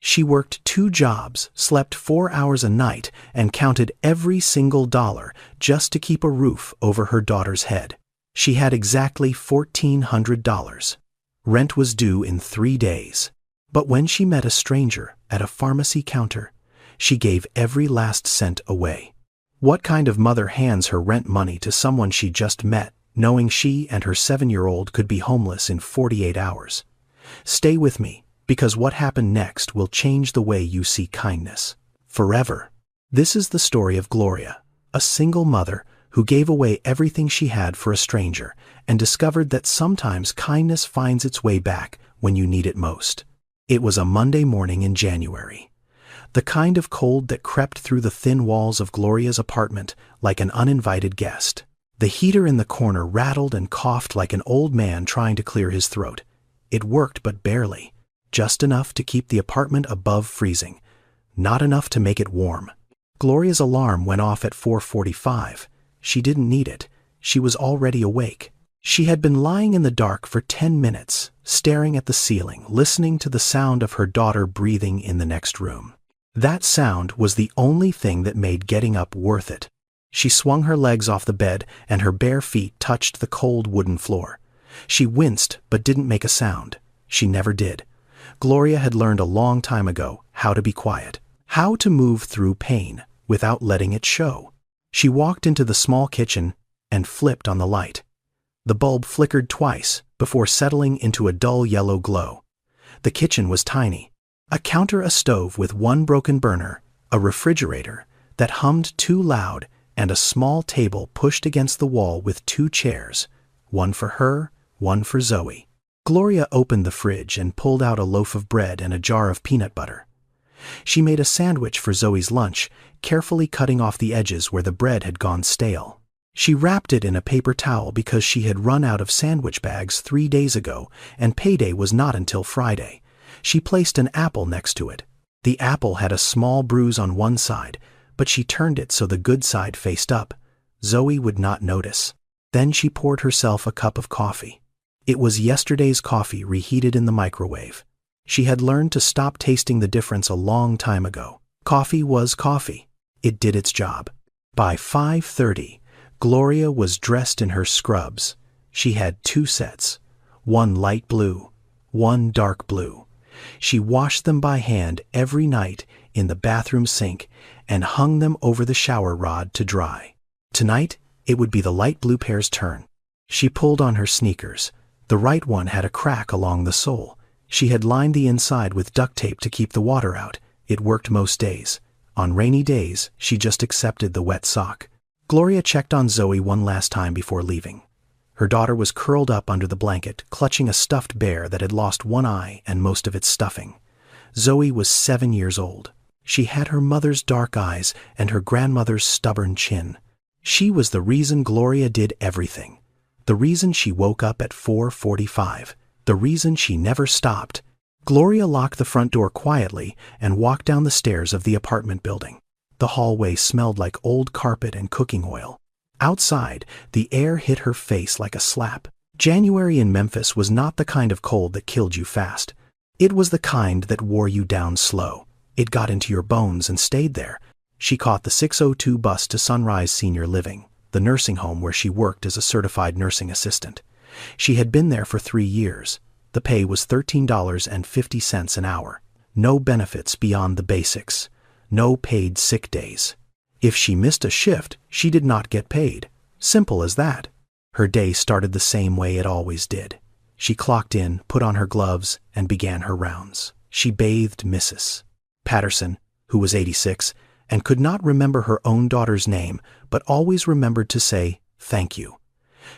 She worked 2 jobs, slept 4 hours a night, and counted every single dollar just to keep a roof over her daughter's head. She had exactly $1,400. Rent was due in 3 days. But when she met a stranger at a pharmacy counter, she gave every last cent away. What kind of mother hands her rent money to someone she just met, knowing she and her 7-year-old could be homeless in 48 hours? Stay with me, because what happened next will change the way you see kindness forever. This is the story of Gloria, a single mother who gave away everything she had for a stranger and discovered that sometimes kindness finds its way back when you need it most. It was a Monday morning in January. The kind of cold that crept through the thin walls of Gloria's apartment like an uninvited guest. The heater in the corner rattled and coughed like an old man trying to clear his throat. It worked, but barely. Just enough to keep the apartment above freezing. Not enough to make it warm. Gloria's alarm went off at 4:45. She didn't need it. She was already awake. She had been lying in the dark for 10 minutes, staring at the ceiling, listening to the sound of her daughter breathing in the next room. That sound was the only thing that made getting up worth it. She swung her legs off the bed, and her bare feet touched the cold wooden floor. She winced but didn't make a sound. She never did. Gloria had learned a long time ago how to be quiet, how to move through pain without letting it show. She walked into the small kitchen and flipped on the light. The bulb flickered twice before settling into a dull yellow glow. The kitchen was tiny. A counter, a stove with 1 broken burner, a refrigerator that hummed too loud, and a small table pushed against the wall with 2 chairs, one for her, one for Zoe. Gloria opened the fridge and pulled out a loaf of bread and a jar of peanut butter. She made a sandwich for Zoe's lunch, carefully cutting off the edges where the bread had gone stale. She wrapped it in a paper towel because she had run out of sandwich bags 3 days ago, and payday was not until Friday. She placed an apple next to it. The apple had a small bruise on one side, but she turned it so the good side faced up. Zoe would not notice. Then she poured herself a cup of coffee. It was yesterday's coffee reheated in the microwave. She had learned to stop tasting the difference a long time ago. Coffee was coffee. It did its job. By 5:30, Gloria was dressed in her scrubs. She had 2 sets, one light blue, one dark blue. She washed them by hand every night in the bathroom sink and hung them over the shower rod to dry. Tonight, it would be the light blue pair's turn. She pulled on her sneakers. The right one had a crack along the sole. She had lined the inside with duct tape to keep the water out. It worked most days. On rainy days, she just accepted the wet sock. Gloria checked on Zoe one last time before leaving. Her daughter was curled up under the blanket, clutching a stuffed bear that had lost one eye and most of its stuffing. Zoe was 7 years old. She had her mother's dark eyes and her grandmother's stubborn chin. She was the reason Gloria did everything. The reason she woke up at 4:45. The reason she never stopped. Gloria locked the front door quietly and walked down the stairs of the apartment building. The hallway smelled like old carpet and cooking oil. Outside, the air hit her face like a slap. January in Memphis was not the kind of cold that killed you fast. It was the kind that wore you down slow. It got into your bones and stayed there. She caught the 6:02 bus to Sunrise Senior Living, the nursing home where she worked as a certified nursing assistant. She had been there for 3 years. The pay was $13.50 an hour. No benefits beyond the basics. No paid sick days. If she missed a shift, she did not get paid. Simple as that. Her day started the same way it always did. She clocked in, put on her gloves, and began her rounds. She bathed Mrs. Patterson, who was 86, and could not remember her own daughter's name, but always remembered to say, "Thank you."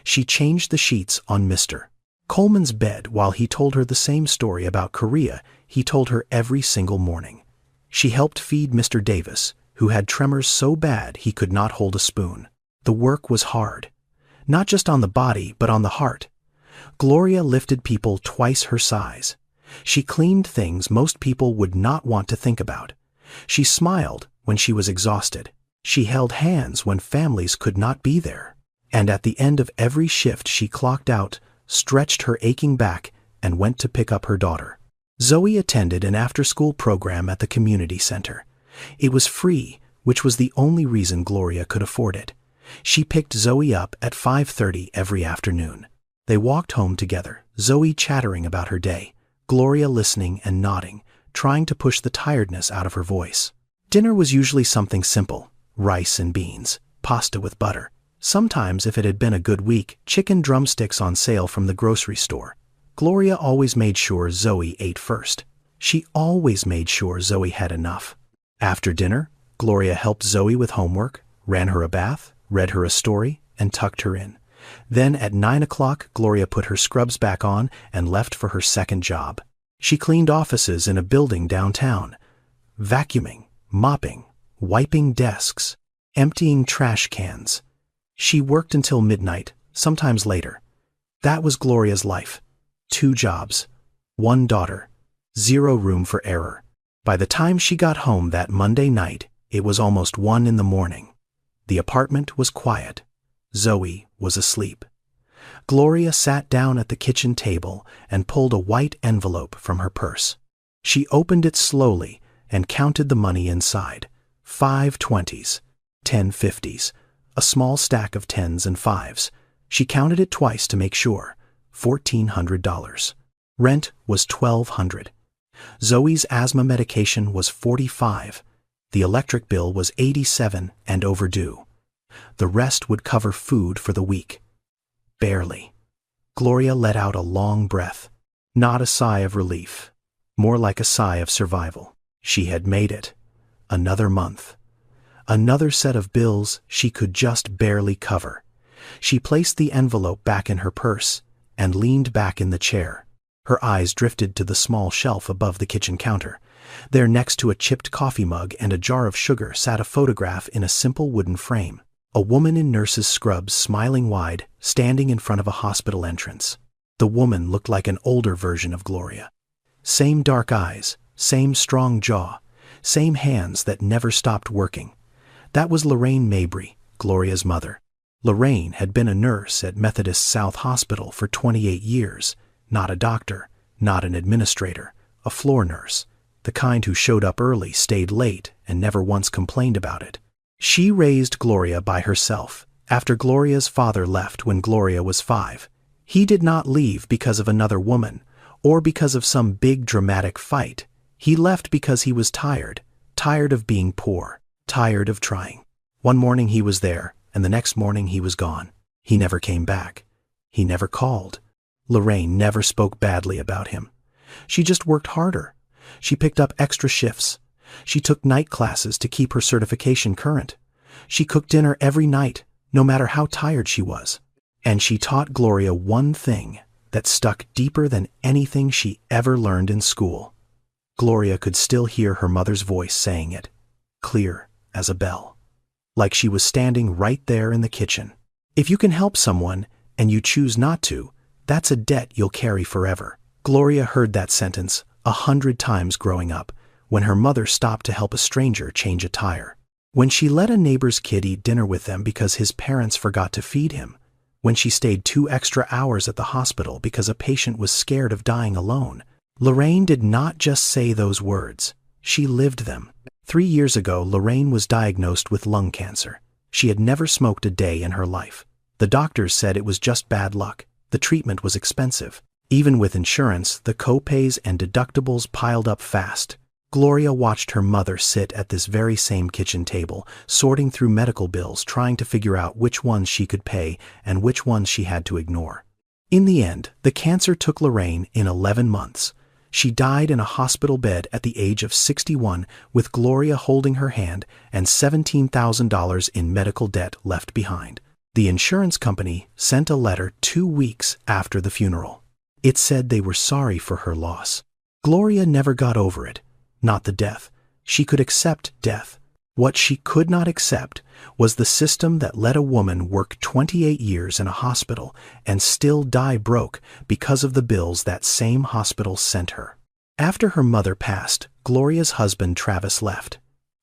She changed the sheets on Mr. Coleman's bed while he told her the same story about Korea he told her every single morning. She helped feed Mr. Davis, who had tremors so bad he could not hold a spoon. The work was hard, not just on the body but on the heart. Gloria lifted people twice her size. She cleaned things most people would not want to think about. She smiled when she was exhausted. She held hands when families could not be there. And at the end of every shift she clocked out, stretched her aching back, and went to pick up her daughter. Zoe attended an after-school program at the community center. It was free, which was the only reason Gloria could afford it. She picked Zoe up at 5:30 every afternoon. They walked home together, Zoe chattering about her day, Gloria listening and nodding, trying to push the tiredness out of her voice. Dinner was usually something simple: rice and beans, pasta with butter. Sometimes, if it had been a good week, chicken drumsticks on sale from the grocery store. Gloria always made sure Zoe ate first. She always made sure Zoe had enough. After dinner, Gloria helped Zoe with homework, ran her a bath, read her a story, and tucked her in. Then at 9 o'clock, Gloria put her scrubs back on and left for her second job. She cleaned offices in a building downtown, vacuuming, mopping, wiping desks, emptying trash cans. She worked until midnight, sometimes later. That was Gloria's life. 2 jobs, 1 daughter, 0 room for error. By the time she got home that Monday night, it was almost 1 in the morning. The apartment was quiet. Zoe was asleep. Gloria sat down at the kitchen table and pulled a white envelope from her purse. She opened it slowly and counted the money inside. 5 20s, 10 50s, a small stack of 10s and 5s. She counted it twice to make sure. $1,400. Rent was $1,200. Zoe's asthma medication was $45. The electric bill was $87 and overdue. The rest would cover food for the week. Barely. Gloria let out a long breath. Not a sigh of relief. More like a sigh of survival. She had made it. Another month. Another set of bills she could just barely cover. She placed the envelope back in her purse and leaned back in the chair. Her eyes drifted to the small shelf above the kitchen counter. There, next to a chipped coffee mug and a jar of sugar, sat a photograph in a simple wooden frame. A woman in nurse's scrubs, smiling wide, standing in front of a hospital entrance. The woman looked like an older version of Gloria. Same dark eyes, same strong jaw, same hands that never stopped working. That was Lorraine Mabry, Gloria's mother. Lorraine had been a nurse at Methodist South Hospital for 28 years, not a doctor, not an administrator, a floor nurse, the kind who showed up early, stayed late, and never once complained about it. She raised Gloria by herself, after Gloria's father left when Gloria was 5. He did not leave because of another woman, or because of some big dramatic fight. He left because he was tired of being poor, tired of trying. One morning he was there, and the next morning he was gone. He never came back. He never called. Lorraine never spoke badly about him. She just worked harder. She picked up extra shifts. She took night classes to keep her certification current. She cooked dinner every night, no matter how tired she was. And she taught Gloria one thing that stuck deeper than anything she ever learned in school. Gloria could still hear her mother's voice saying it, clear as a bell. Like she was standing right there in the kitchen. If you can help someone and you choose not to, that's a debt you'll carry forever. Gloria heard that sentence 100 times growing up, when her mother stopped to help a stranger change a tire. When she let a neighbor's kid eat dinner with them because his parents forgot to feed him. When she stayed 2 extra hours at the hospital because a patient was scared of dying alone. Lorraine did not just say those words. She lived them. 3 years ago, Lorraine was diagnosed with lung cancer. She had never smoked a day in her life. The doctors said it was just bad luck. The treatment was expensive. Even with insurance, the co-pays and deductibles piled up fast. Gloria watched her mother sit at this very same kitchen table, sorting through medical bills, trying to figure out which ones she could pay and which ones she had to ignore. In the end, the cancer took Lorraine in 11 months. She died in a hospital bed at the age of 61, with Gloria holding her hand and $17,000 in medical debt left behind. The insurance company sent a letter 2 weeks after the funeral. It said they were sorry for her loss. Gloria never got over it. Not the death. She could accept death. What she could not accept was the system that let a woman work 28 years in a hospital and still die broke because of the bills that same hospital sent her. After her mother passed, Gloria's husband Travis left.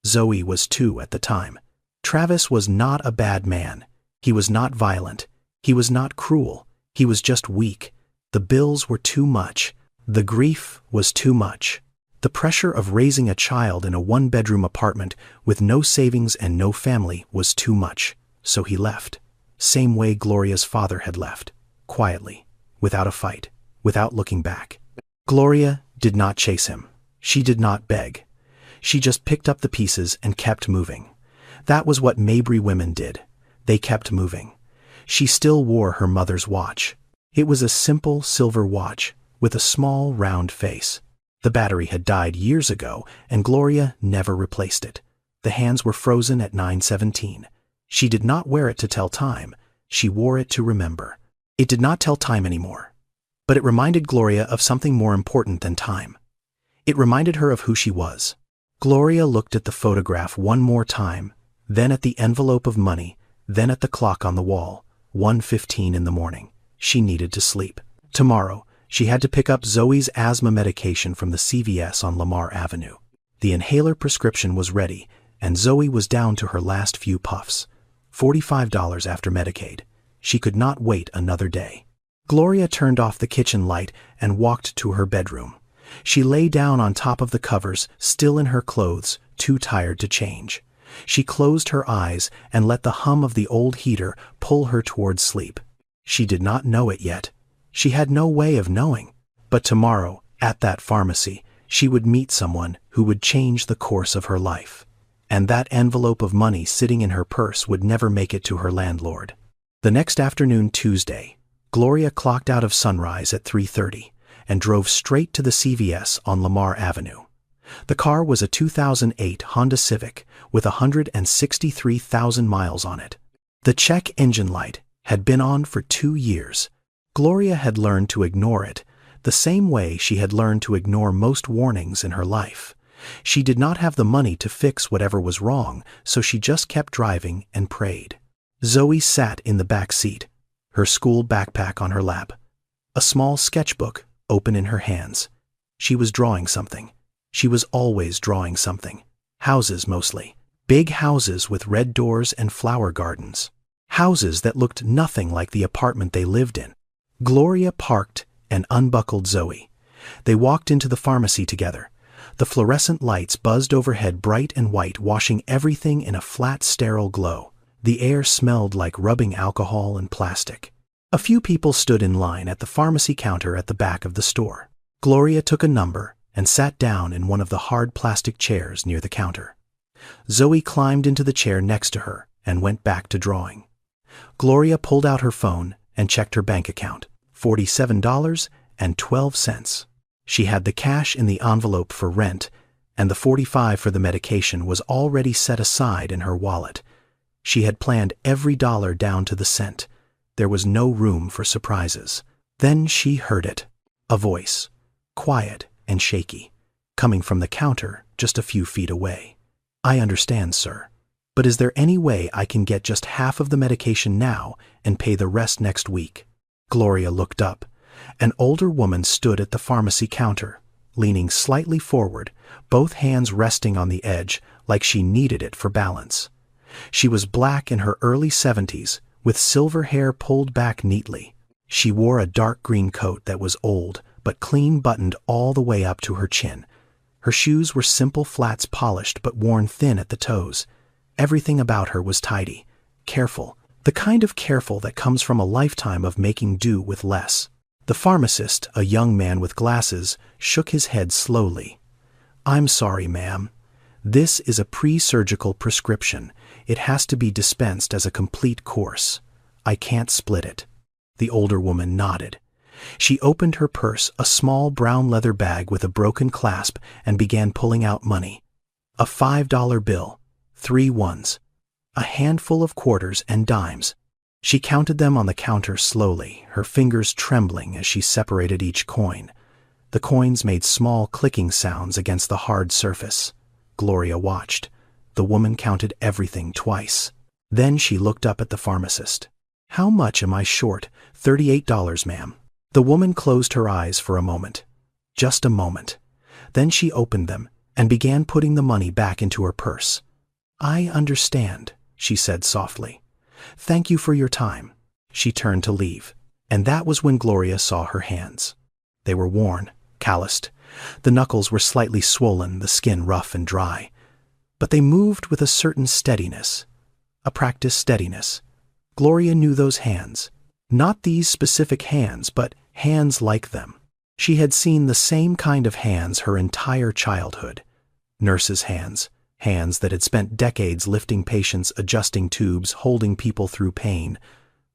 Zoe was 2 at the time. Travis was not a bad man. He was not violent. He was not cruel. He was just weak. The bills were too much. The grief was too much. The pressure of raising a child in a one-bedroom apartment with no savings and no family was too much, so he left. Same way Gloria's father had left, quietly, without a fight, without looking back. Gloria did not chase him. She did not beg. She just picked up the pieces and kept moving. That was what Mabry women did. They kept moving. She still wore her mother's watch. It was a simple silver watch with a small round face. The battery had died years ago, and Gloria never replaced it. The hands were frozen at 9:17. She did not wear it to tell time. She wore it to remember. It did not tell time anymore. But it reminded Gloria of something more important than time. It reminded her of who she was. Gloria looked at the photograph one more time, then at the envelope of money, then at the clock on the wall. 1:15 in the morning. She needed to sleep. Tomorrow, she had to pick up Zoe's asthma medication from the CVS on Lamar Avenue. The inhaler prescription was ready, and Zoe was down to her last few puffs. $45 after Medicaid. She could not wait another day. Gloria turned off the kitchen light and walked to her bedroom. She lay down on top of the covers, still in her clothes, too tired to change. She closed her eyes and let the hum of the old heater pull her towards sleep. She did not know it yet. She had no way of knowing. But tomorrow, at that pharmacy, she would meet someone who would change the course of her life. And that envelope of money sitting in her purse would never make it to her landlord. The next afternoon, Tuesday, Gloria clocked out of Sunrise at 3:30 and drove straight to the CVS on Lamar Avenue. The car was a 2008 Honda Civic with 163,000 miles on it. The check engine light had been on for 2 years. Gloria had learned to ignore it, the same way she had learned to ignore most warnings in her life. She did not have the money to fix whatever was wrong, so she just kept driving and prayed. Zoe sat in the back seat, her school backpack on her lap, a small sketchbook open in her hands. She was drawing something. She was always drawing something. Houses mostly. Big houses with red doors and flower gardens. Houses that looked nothing like the apartment they lived in. Gloria parked and unbuckled Zoe. They walked into the pharmacy together. The fluorescent lights buzzed overhead bright and white, washing everything in a flat, sterile glow. The air smelled like rubbing alcohol and plastic. A few people stood in line at the pharmacy counter at the back of the store. Gloria took a number and sat down in one of the hard plastic chairs near the counter. Zoe climbed into the chair next to her and went back to drawing. Gloria pulled out her phone and checked her bank account. $47.12. She had the cash in the envelope for rent, and the $45 for the medication was already set aside in her wallet. She had planned every dollar down to the cent. There was no room for surprises. Then she heard it. A voice, quiet and shaky, coming from the counter just a few feet away. "I understand, sir. But is there any way I can get just half of the medication now and pay the rest next week?" Gloria looked up. An older woman stood at the pharmacy counter, leaning slightly forward, both hands resting on the edge like she needed it for balance. She was black in her early 70s, with silver hair pulled back neatly. She wore a dark green coat that was old, but clean buttoned all the way up to her chin. Her shoes were simple flats, polished but worn thin at the toes. Everything about her was tidy, careful, the kind of careful that comes from a lifetime of making do with less. The pharmacist, a young man with glasses, shook his head slowly. "I'm sorry, ma'am. This is a pre-surgical prescription. It has to be dispensed as a complete course. I can't split it." The older woman nodded. She opened her purse, a small brown leather bag with a broken clasp, and began pulling out money. A $5 bill, 3 ones, a handful of quarters and dimes. She counted them on the counter slowly, her fingers trembling as she separated each coin. The coins made small clicking sounds against the hard surface. Gloria watched. The woman counted everything twice. Then she looked up at the pharmacist. "How much am I short?" $38, ma'am." The woman closed her eyes for a moment. Just a moment. Then she opened them and began putting the money back into her purse. "I understand," she said softly. "Thank you for your time." She turned to leave, and that was when Gloria saw her hands. They were worn, calloused. The knuckles were slightly swollen, the skin rough and dry. But they moved with a certain steadiness, a practiced steadiness. Gloria knew those hands. Not these specific hands, but hands like them. She had seen the same kind of hands her entire childhood. Nurses' hands, hands that had spent decades lifting patients, adjusting tubes, holding people through pain.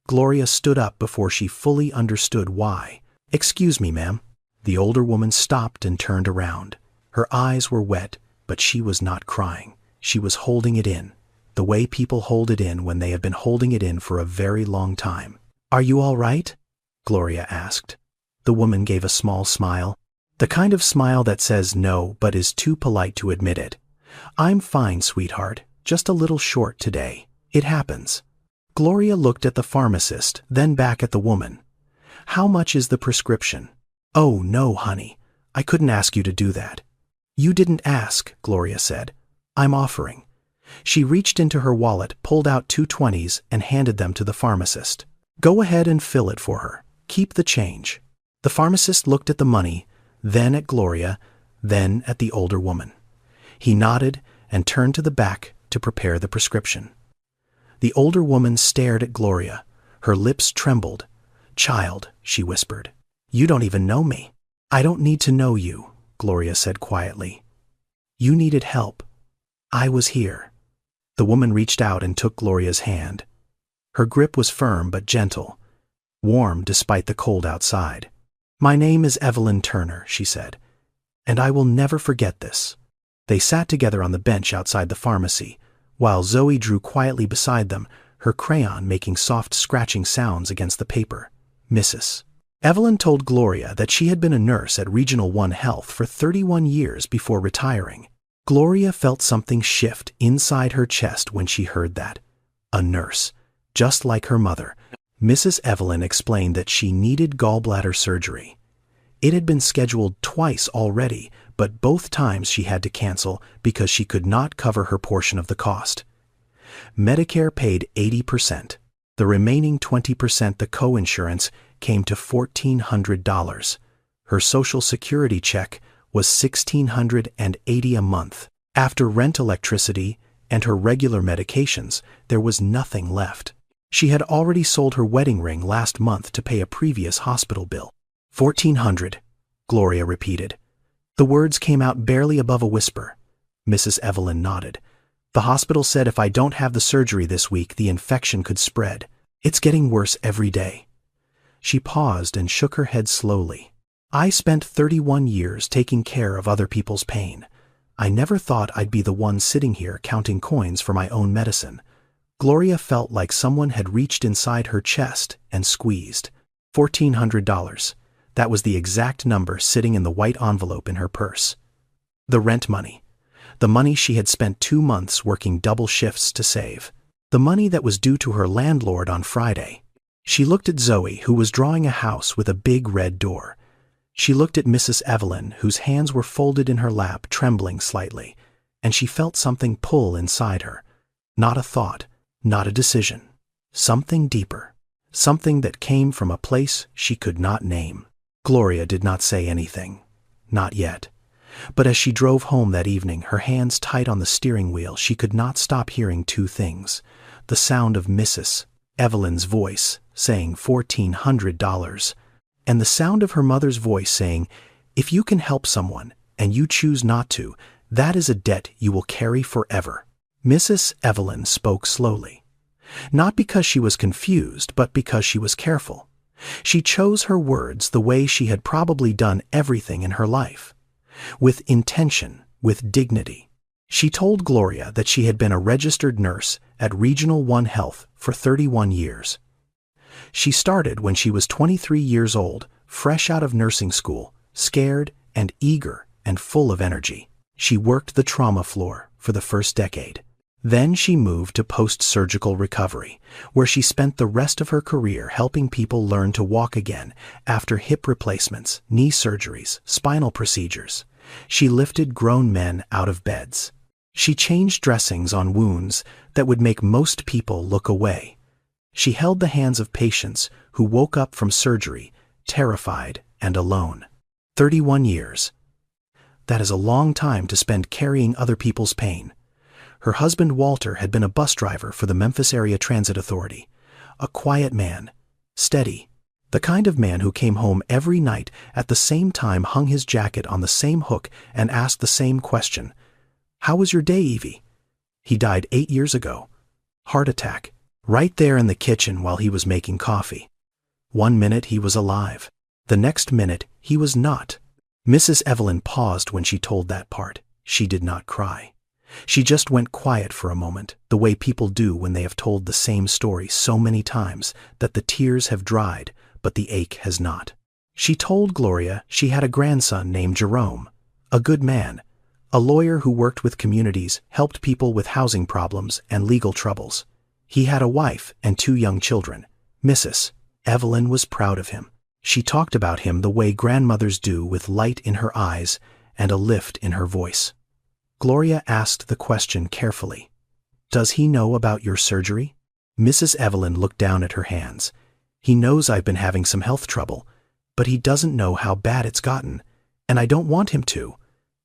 Gloria stood up before she fully understood why. "Excuse me, ma'am." The older woman stopped and turned around. Her eyes were wet, but she was not crying. She was holding it in, the way people hold it in when they have been holding it in for a very long time. "Are you all right?" Gloria asked. The woman gave a small smile, the kind of smile that says no but is too polite to admit it. "I'm fine, sweetheart, just a little short today. It happens." Gloria looked at the pharmacist, then back at the woman. "How much is the prescription?" "Oh, no, honey. I couldn't ask you to do that." "You didn't ask," Gloria said. "I'm offering." She reached into her wallet, pulled out 2 20s, and handed them to the pharmacist. "Go ahead and fill it for her. Keep the change." The pharmacist looked at the money, then at Gloria, then at the older woman. He nodded and turned to the back to prepare the prescription. The older woman stared at Gloria. Her lips trembled. "Child," she whispered, "you don't even know me." "I don't need to know you," Gloria said quietly. "You needed help. I was here." The woman reached out and took Gloria's hand. Her grip was firm but gentle, warm despite the cold outside. "My name is Evelyn Turner," she said, "and I will never forget this." They sat together on the bench outside the pharmacy, while Zoe drew quietly beside them, her crayon making soft scratching sounds against the paper. Mrs. Evelyn told Gloria that she had been a nurse at Regional 1 Health for 31 years before retiring. Gloria felt something shift inside her chest when she heard that. A nurse, just like her mother. Mrs. Evelyn explained that she needed gallbladder surgery. It had been scheduled twice already, but both times she had to cancel because she could not cover her portion of the cost. Medicare paid 80%. The remaining 20%, the co-insurance, came to $1,400. Her Social Security check was $1,680 a month. After rent, electricity, and her regular medications, there was nothing left. She had already sold her wedding ring last month to pay a previous hospital bill. $1,400, Gloria repeated. The words came out barely above a whisper. Mrs. Evelyn nodded. "The hospital said if I don't have the surgery this week, the infection could spread. It's getting worse every day." She paused and shook her head slowly. "I spent 31 years taking care of other people's pain. I never thought I'd be the one sitting here counting coins for my own medicine." Gloria felt like someone had reached inside her chest and squeezed. $1,400. That was the exact number sitting in the white envelope in her purse. The rent money. The money she had spent 2 months working double shifts to save. The money that was due to her landlord on Friday. She looked at Zoe, who was drawing a house with a big red door. She looked at Mrs. Evelyn, whose hands were folded in her lap, trembling slightly, and she felt something pull inside her. Not a thought, not a decision. Something deeper. Something that came from a place she could not name. Gloria did not say anything. Not yet. But as she drove home that evening, her hands tight on the steering wheel, she could not stop hearing 2 things. The sound of Mrs. Evelyn's voice saying $1,400, and the sound of her mother's voice saying, "If you can help someone, and you choose not to, that is a debt you will carry forever." Mrs. Evelyn spoke slowly. Not because she was confused, but because she was careful. She chose her words the way she had probably done everything in her life. With intention, with dignity. She told Gloria that she had been a registered nurse at Regional 1 Health for 31 years. She started when she was 23 years old, fresh out of nursing school, scared and eager and full of energy. She worked the trauma floor for the first decade. Then she moved to post-surgical recovery, where she spent the rest of her career helping people learn to walk again after hip replacements, knee surgeries, spinal procedures. She lifted grown men out of beds. She changed dressings on wounds that would make most people look away. She held the hands of patients who woke up from surgery, terrified and alone. 31 years. That is a long time to spend carrying other people's pain. Her husband Walter had been a bus driver for the Memphis Area Transit Authority. A quiet man, steady, the kind of man who came home every night at the same time, hung his jacket on the same hook, and asked the same question. "How was your day, Evie?" He died 8 years ago. Heart attack. Right there in the kitchen while he was making coffee. 1 minute he was alive. The next minute he was not. Mrs. Evelyn paused when she told that part. She did not cry. She just went quiet for a moment, the way people do when they have told the same story so many times that the tears have dried, but the ache has not. She told Gloria she had a grandson named Jerome, a good man, a lawyer who worked with communities, helped people with housing problems and legal troubles. He had a wife and 2 young children. Mrs. Evelyn was proud of him. She talked about him the way grandmothers do, with light in her eyes and a lift in her voice. Gloria asked the question carefully. "Does he know about your surgery?" Mrs. Evelyn looked down at her hands. "He knows I've been having some health trouble, but he doesn't know how bad it's gotten, and I don't want him to."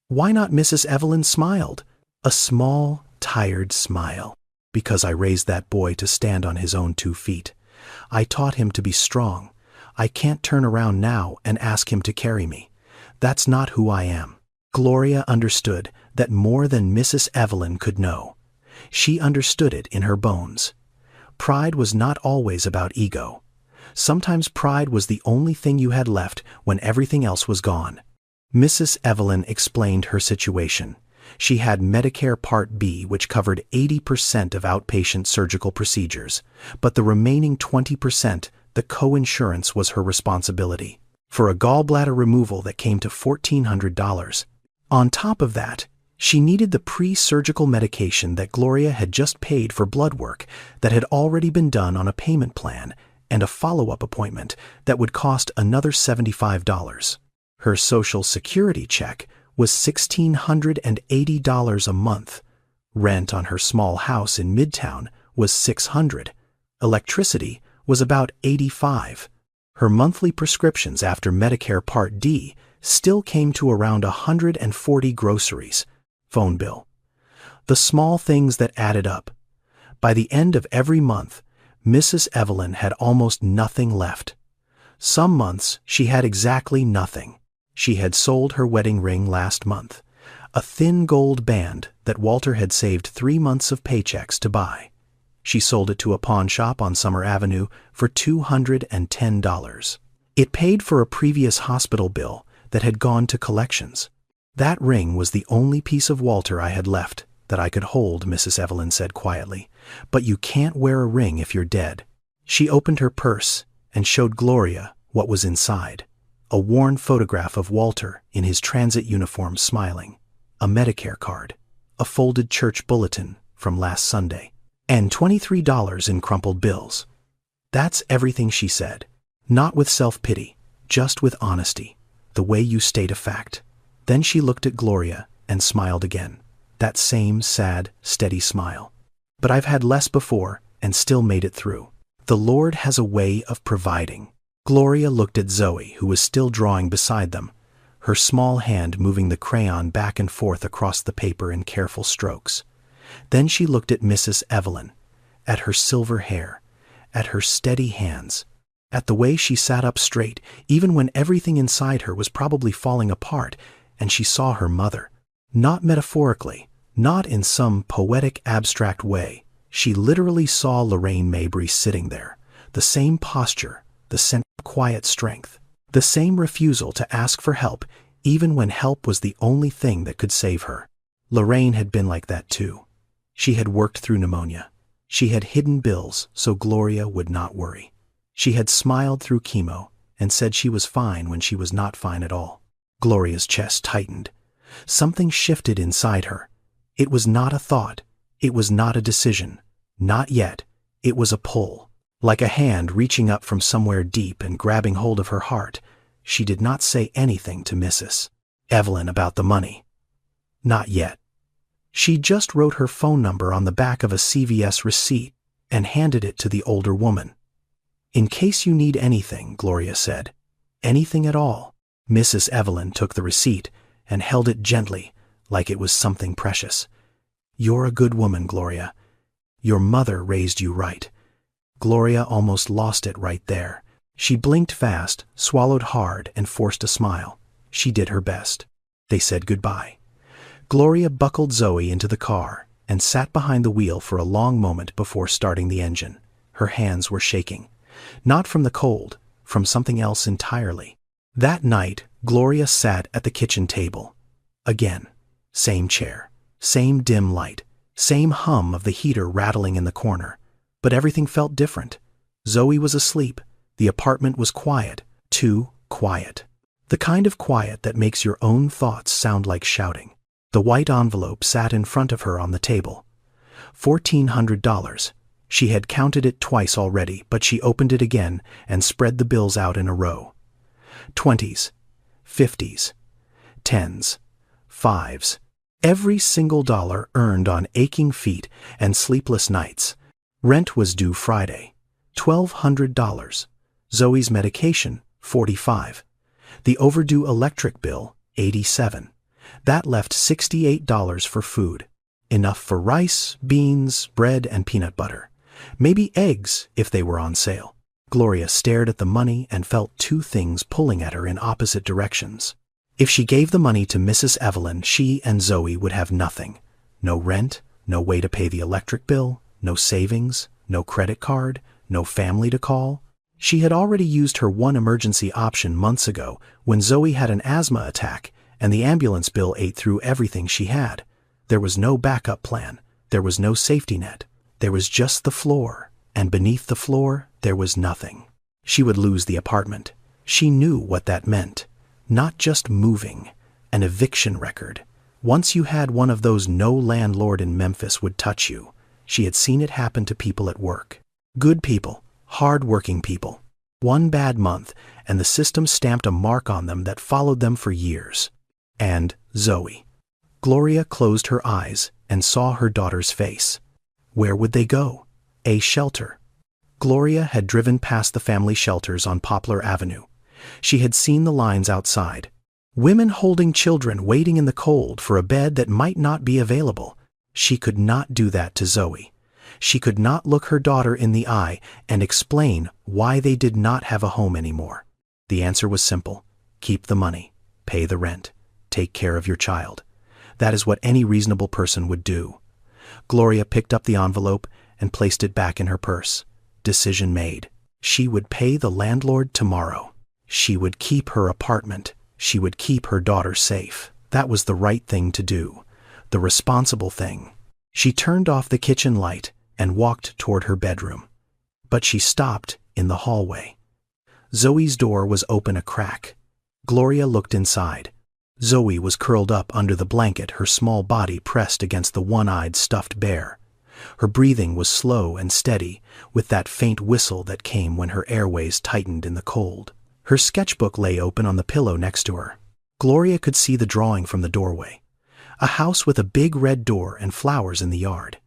Why not? Mrs. Evelyn smiled. A small, tired smile. "Because I raised that boy to stand on his own 2 feet. I taught him to be strong. I can't turn around now and ask him to carry me. That's not who I am." Gloria understood that more than Mrs. Evelyn could know. She understood it in her bones. Pride was not always about ego. Sometimes pride was the only thing you had left when everything else was gone. Mrs. Evelyn explained her situation. She had Medicare Part B, which covered 80% of outpatient surgical procedures, but the remaining 20%, the co-insurance, was her responsibility, for a gallbladder removal that came to $1,400. On top of that, she needed the pre-surgical medication that Gloria had just paid for blood work that had already been done on a payment plan, and a follow-up appointment that would cost another $75. Her Social Security check was $1,680 a month. Rent on her small house in Midtown was $600. Electricity was about $85. Her monthly prescriptions after Medicare Part D still came to around 140. Groceries, phone bill. The small things that added up. By the end of every month, Mrs. Evelyn had almost nothing left. Some months she had exactly nothing. She had sold her wedding ring last month, a thin gold band that Walter had saved 3 months of paychecks to buy. She sold it to a pawn shop on Summer Avenue for $210. It paid for a previous hospital bill that had gone to collections. "That ring was the only piece of Walter I had left that I could hold," Mrs. Evelyn said quietly. "But you can't wear a ring if you're dead." She opened her purse and showed Gloria what was inside. A worn photograph of Walter in his transit uniform smiling, a Medicare card, a folded church bulletin from last Sunday, and $23 in crumpled bills. "That's everything," she said, not with self-pity, just with honesty, the way you state a fact. Then she looked at Gloria and smiled again, that same sad, steady smile. "But I've had less before and still made it through. The Lord has a way of providing." Gloria looked at Zoe, who was still drawing beside them, her small hand moving the crayon back and forth across the paper in careful strokes. Then she looked at Mrs. Evelyn, at her silver hair, at her steady hands, at the way she sat up straight, even when everything inside her was probably falling apart, and she saw her mother. Not metaphorically, not in some poetic abstract way. She literally saw Lorraine Mabry sitting there, the same posture, the same quiet strength, the same refusal to ask for help, even when help was the only thing that could save her. Lorraine had been like that too. She had worked through pneumonia. She had hidden bills so Gloria would not worry. She had smiled through chemo and said she was fine when she was not fine at all. Gloria's chest tightened. Something shifted inside her. It was not a thought. It was not a decision. Not yet. It was a pull. Like a hand reaching up from somewhere deep and grabbing hold of her heart. She did not say anything to Mrs. Evelyn about the money. Not yet. She just wrote her phone number on the back of a CVS receipt and handed it to the older woman. "In case you need anything," Gloria said. "Anything at all." Mrs. Evelyn took the receipt and held it gently, like it was something precious. "You're a good woman, Gloria. Your mother raised you right." Gloria almost lost it right there. She blinked fast, swallowed hard, and forced a smile. She did her best. They said goodbye. Gloria buckled Zoe into the car and sat behind the wheel for a long moment before starting the engine. Her hands were shaking. Not from the cold, from something else entirely. That night, Gloria sat at the kitchen table. Again, same chair, same dim light, same hum of the heater rattling in the corner. But everything felt different. Zoe was asleep. The apartment was quiet, too quiet. The kind of quiet that makes your own thoughts sound like shouting. The white envelope sat in front of her on the table. $1,400. She had counted it twice already, but she opened it again and spread the bills out in a row. 20s, 50s, 10s, 5s. Every single dollar earned on aching feet and sleepless nights. Rent was due Friday, $1,200. Zoe's medication, $45. The overdue electric bill, $87. That left $68 for food. Enough for rice, beans, bread, and peanut butter. Maybe eggs if they were on sale. Gloria stared at the money and felt two things pulling at her in opposite directions. If she gave the money to Mrs. Evelyn, she and Zoe would have nothing. No rent, no way to pay the electric bill, no savings, no credit card, no family to call. She had already used her one emergency option months ago when Zoe had an asthma attack and the ambulance bill ate through everything she had. There was no backup plan. There was no safety net. There was just the floor, and beneath the floor, there was nothing. She would lose the apartment. She knew what that meant. Not just moving, an eviction record. Once you had one of those, no landlord in Memphis would touch you. She had seen it happen to people at work. Good people, hard-working people. One bad month, and the system stamped a mark on them that followed them for years. And Zoe. Gloria closed her eyes and saw her daughter's face. Where would they go? A shelter. Gloria had driven past the family shelters on Poplar Avenue. She had seen the lines outside. Women holding children waiting in the cold for a bed that might not be available. She could not do that to Zoe. She could not look her daughter in the eye and explain why they did not have a home anymore. The answer was simple. Keep the money. Pay the rent. Take care of your child. That is what any reasonable person would do. Gloria picked up the envelope and placed it back in her purse. Decision made. She would pay the landlord tomorrow. She would keep her apartment. She would keep her daughter safe. That was the right thing to do. The responsible thing. She turned off the kitchen light and walked toward her bedroom. But she stopped in the hallway. Zoe's door was open a crack. Gloria looked inside. Zoe was curled up under the blanket, her small body pressed against the one-eyed stuffed bear. Her breathing was slow and steady, with that faint whistle that came when her airways tightened in the cold. Her sketchbook lay open on the pillow next to her. Gloria could see the drawing from the doorway. A house with a big red door and flowers in the yard.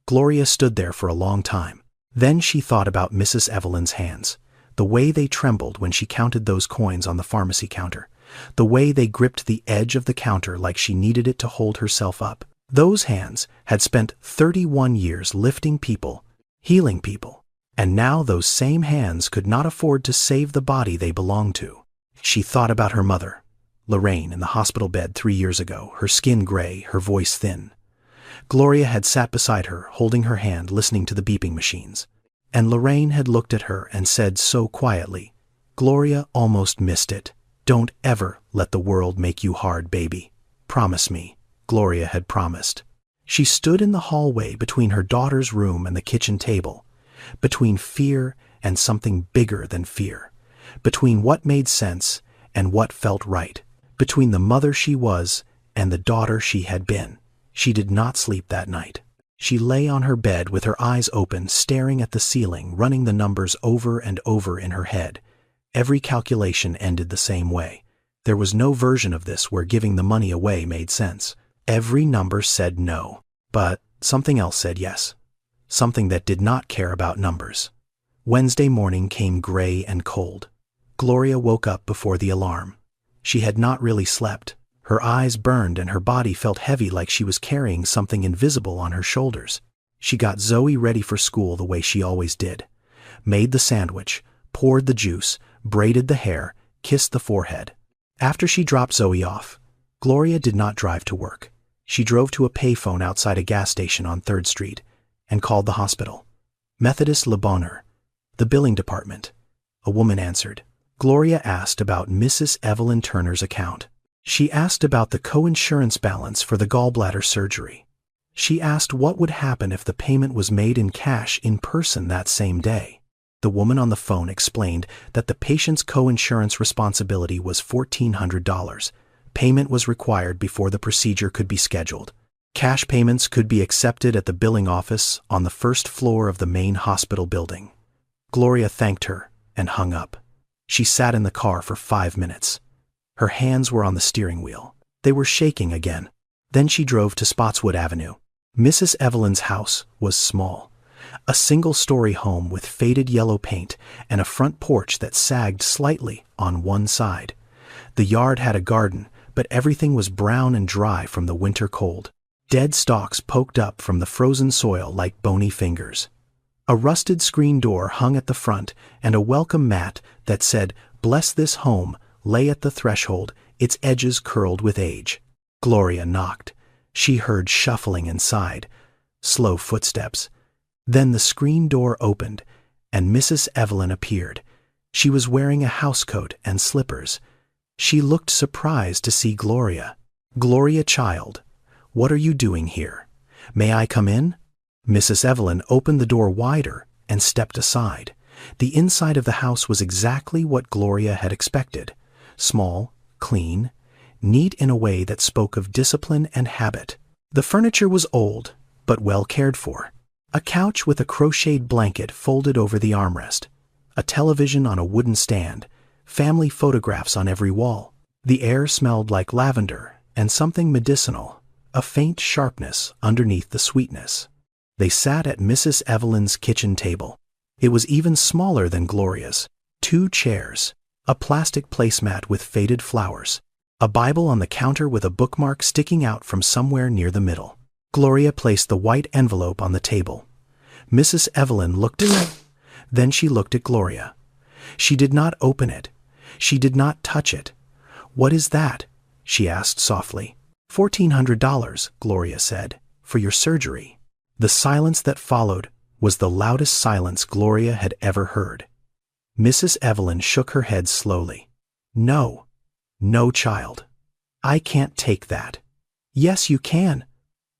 Gloria stood there for a long time. Then she thought about Mrs. Evelyn's hands, the way they trembled when she counted those coins on the pharmacy counter, the way they gripped the edge of the counter like she needed it to hold herself up. Those hands had spent 31 years lifting people, healing people, and now those same hands could not afford to save the body they belonged to. She thought about her mother, Lorraine, in the hospital bed 3 years ago, her skin gray, her voice thin. Gloria had sat beside her, holding her hand, listening to the beeping machines. And Lorraine had looked at her and said so quietly, "Gloria almost missed it. Don't ever let the world make you hard, baby. Promise me." Gloria had promised. She stood in the hallway between her daughter's room and the kitchen table, between fear and something bigger than fear, between what made sense and what felt right, between the mother she was and the daughter she had been. She did not sleep that night. She lay on her bed with her eyes open, staring at the ceiling, running the numbers over and over in her head. Every calculation ended the same way. There was no version of this where giving the money away made sense. Every number said no, but something else said yes. Something that did not care about numbers. Wednesday morning came gray and cold. Gloria woke up before the alarm. She had not really slept. Her eyes burned and her body felt heavy like she was carrying something invisible on her shoulders. She got Zoe ready for school the way she always did. Made the sandwich, poured the juice, braided the hair, kissed the forehead. After she dropped Zoe off, Gloria did not drive to work. She drove to a payphone outside a gas station on 3rd Street and called the hospital. Methodist Le Bonheur, the billing department. A woman answered. Gloria asked about Mrs. Evelyn Turner's account. She asked about the coinsurance balance for the gallbladder surgery. She asked what would happen if the payment was made in cash in person that same day. The woman on the phone explained that the patient's coinsurance responsibility was $1,400. Payment was required before the procedure could be scheduled. Cash payments could be accepted at the billing office on the 1st floor of the main hospital building. Gloria thanked her and hung up. She sat in the car for 5 minutes. Her hands were on the steering wheel. They were shaking again. Then she drove to Spotswood Avenue. Mrs. Evelyn's house was small. A single-story home with faded yellow paint and a front porch that sagged slightly on one side. The yard had a garden, but everything was brown and dry from the winter cold. Dead stalks poked up from the frozen soil like bony fingers. A rusted screen door hung at the front, and a welcome mat that said, "Bless this home," lay at the threshold, its edges curled with age. Gloria knocked. She heard shuffling inside, slow footsteps. Then the screen door opened, and Mrs. Evelyn appeared. She was wearing a housecoat and slippers. She looked surprised to see Gloria. "Gloria, child, what are you doing here? May I come in?" Mrs. Evelyn opened the door wider and stepped aside. The inside of the house was exactly what Gloria had expected. Small, clean, neat in a way that spoke of discipline and habit. The furniture was old, but well cared for. A couch with a crocheted blanket folded over the armrest. A television on a wooden stand. Family photographs on every wall. The air smelled like lavender and something medicinal, a faint sharpness underneath the sweetness. They sat at Mrs. Evelyn's kitchen table. It was even smaller than Gloria's. 2 chairs, a plastic placemat with faded flowers, a Bible on the counter with a bookmark sticking out from somewhere near the middle. Gloria placed the white envelope on the table. Mrs. Evelyn looked at it. Then she looked at Gloria. She did not open it. She did not touch it. "What is that?" she asked softly. $1,400, Gloria said, "for your surgery." The silence that followed was the loudest silence Gloria had ever heard. Mrs. Evelyn shook her head slowly. "No. No, child. I can't take that." "Yes, you can.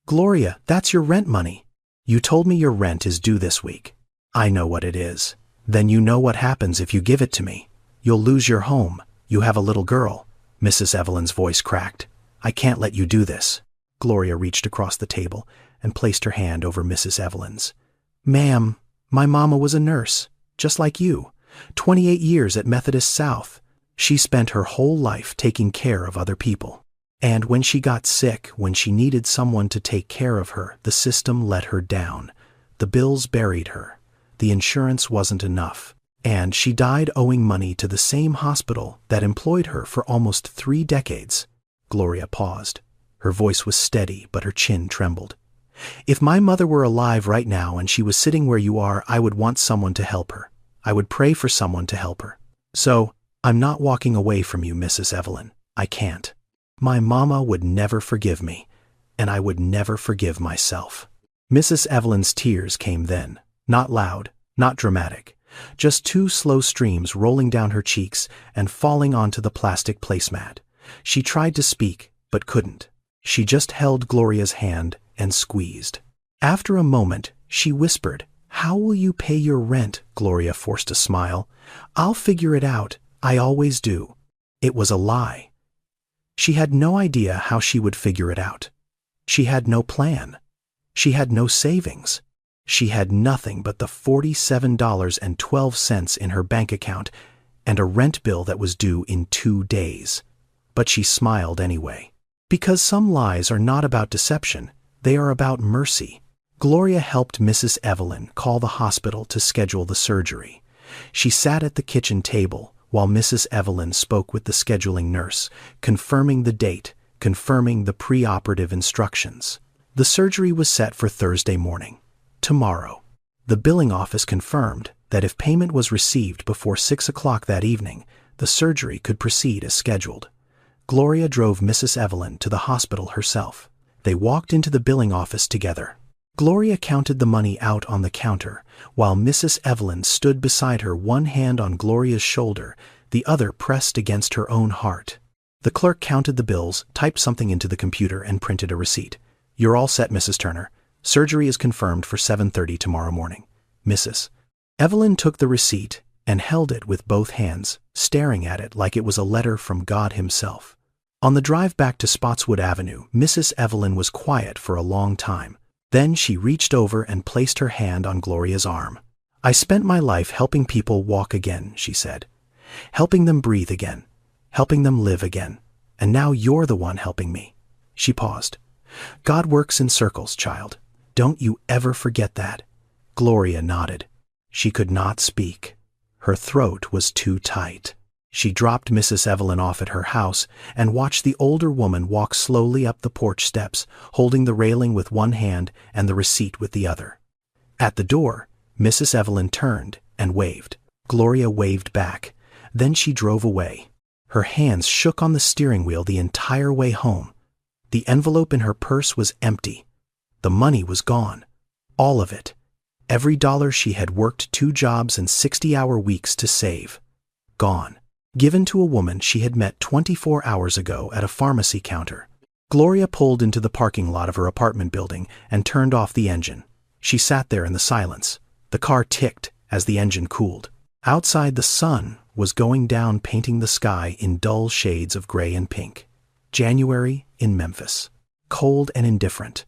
Gloria, that's your rent money. You told me your rent is due this week." "I know what it is." "Then you know what happens if you give it to me. You'll lose your home. You have a little girl." Mrs. Evelyn's voice cracked. "I can't let you do this." Gloria reached across the table and placed her hand over Mrs. Evelyn's. "Ma'am, my mama was a nurse, just like you. 28 years at Methodist South. She spent her whole life taking care of other people. And when she got sick, when she needed someone to take care of her, the system let her down. The bills buried her. The insurance wasn't enough. And she died owing money to the same hospital that employed her for almost 3 decades. Gloria paused. Her voice was steady, but her chin trembled. "If my mother were alive right now and she was sitting where you are, I would want someone to help her. I would pray for someone to help her. So, I'm not walking away from you, Mrs. Evelyn. I can't. My mama would never forgive me, and I would never forgive myself." Mrs. Evelyn's tears came then, not loud, not dramatic, just 2 slow streams rolling down her cheeks and falling onto the plastic placemat. She tried to speak, but couldn't. She just held Gloria's hand and squeezed. After a moment, she whispered, "How will you pay your rent?" Gloria forced a smile. "I'll figure it out. I always do." It was a lie. She had no idea how she would figure it out. She had no plan. She had no savings. She had nothing but the $47.12 in her bank account and a rent bill that was due in 2 days. But she smiled anyway. Because some lies are not about deception, they are about mercy. Gloria helped Mrs. Evelyn call the hospital to schedule the surgery. She sat at the kitchen table while Mrs. Evelyn spoke with the scheduling nurse, confirming the date, confirming the preoperative instructions. The surgery was set for Thursday morning, tomorrow. The billing office confirmed that if payment was received before 6 o'clock that evening, the surgery could proceed as scheduled. Gloria drove Mrs. Evelyn to the hospital herself. They walked into the billing office together. Gloria counted the money out on the counter, while Mrs. Evelyn stood beside her, one hand on Gloria's shoulder, the other pressed against her own heart. The clerk counted the bills, typed something into the computer, and printed a receipt. "You're all set, Mrs. Turner. Surgery is confirmed for 7:30 tomorrow morning. Mrs." Evelyn took the receipt and held it with both hands, staring at it like it was a letter from God himself. On the drive back to Spotswood Avenue, Mrs. Evelyn was quiet for a long time. Then she reached over and placed her hand on Gloria's arm. "I spent my life helping people walk again," she said. "Helping them breathe again. Helping them live again. And now you're the one helping me." She paused. "God works in circles, child. Don't you ever forget that." Gloria nodded. She could not speak. Her throat was too tight. She dropped Mrs. Evelyn off at her house and watched the older woman walk slowly up the porch steps, holding the railing with one hand and the receipt with the other. At the door, Mrs. Evelyn turned and waved. Gloria waved back. Then she drove away. Her hands shook on the steering wheel the entire way home. The envelope in her purse was empty. The money was gone. All of it. Every dollar she had worked 2 jobs and 60-hour weeks to save. Gone. Given to a woman she had met 24 hours ago at a pharmacy counter. Gloria pulled into the parking lot of her apartment building and turned off the engine. She sat there in the silence. The car ticked as the engine cooled. Outside, the sun was going down, painting the sky in dull shades of gray and pink. January in Memphis. Cold and indifferent.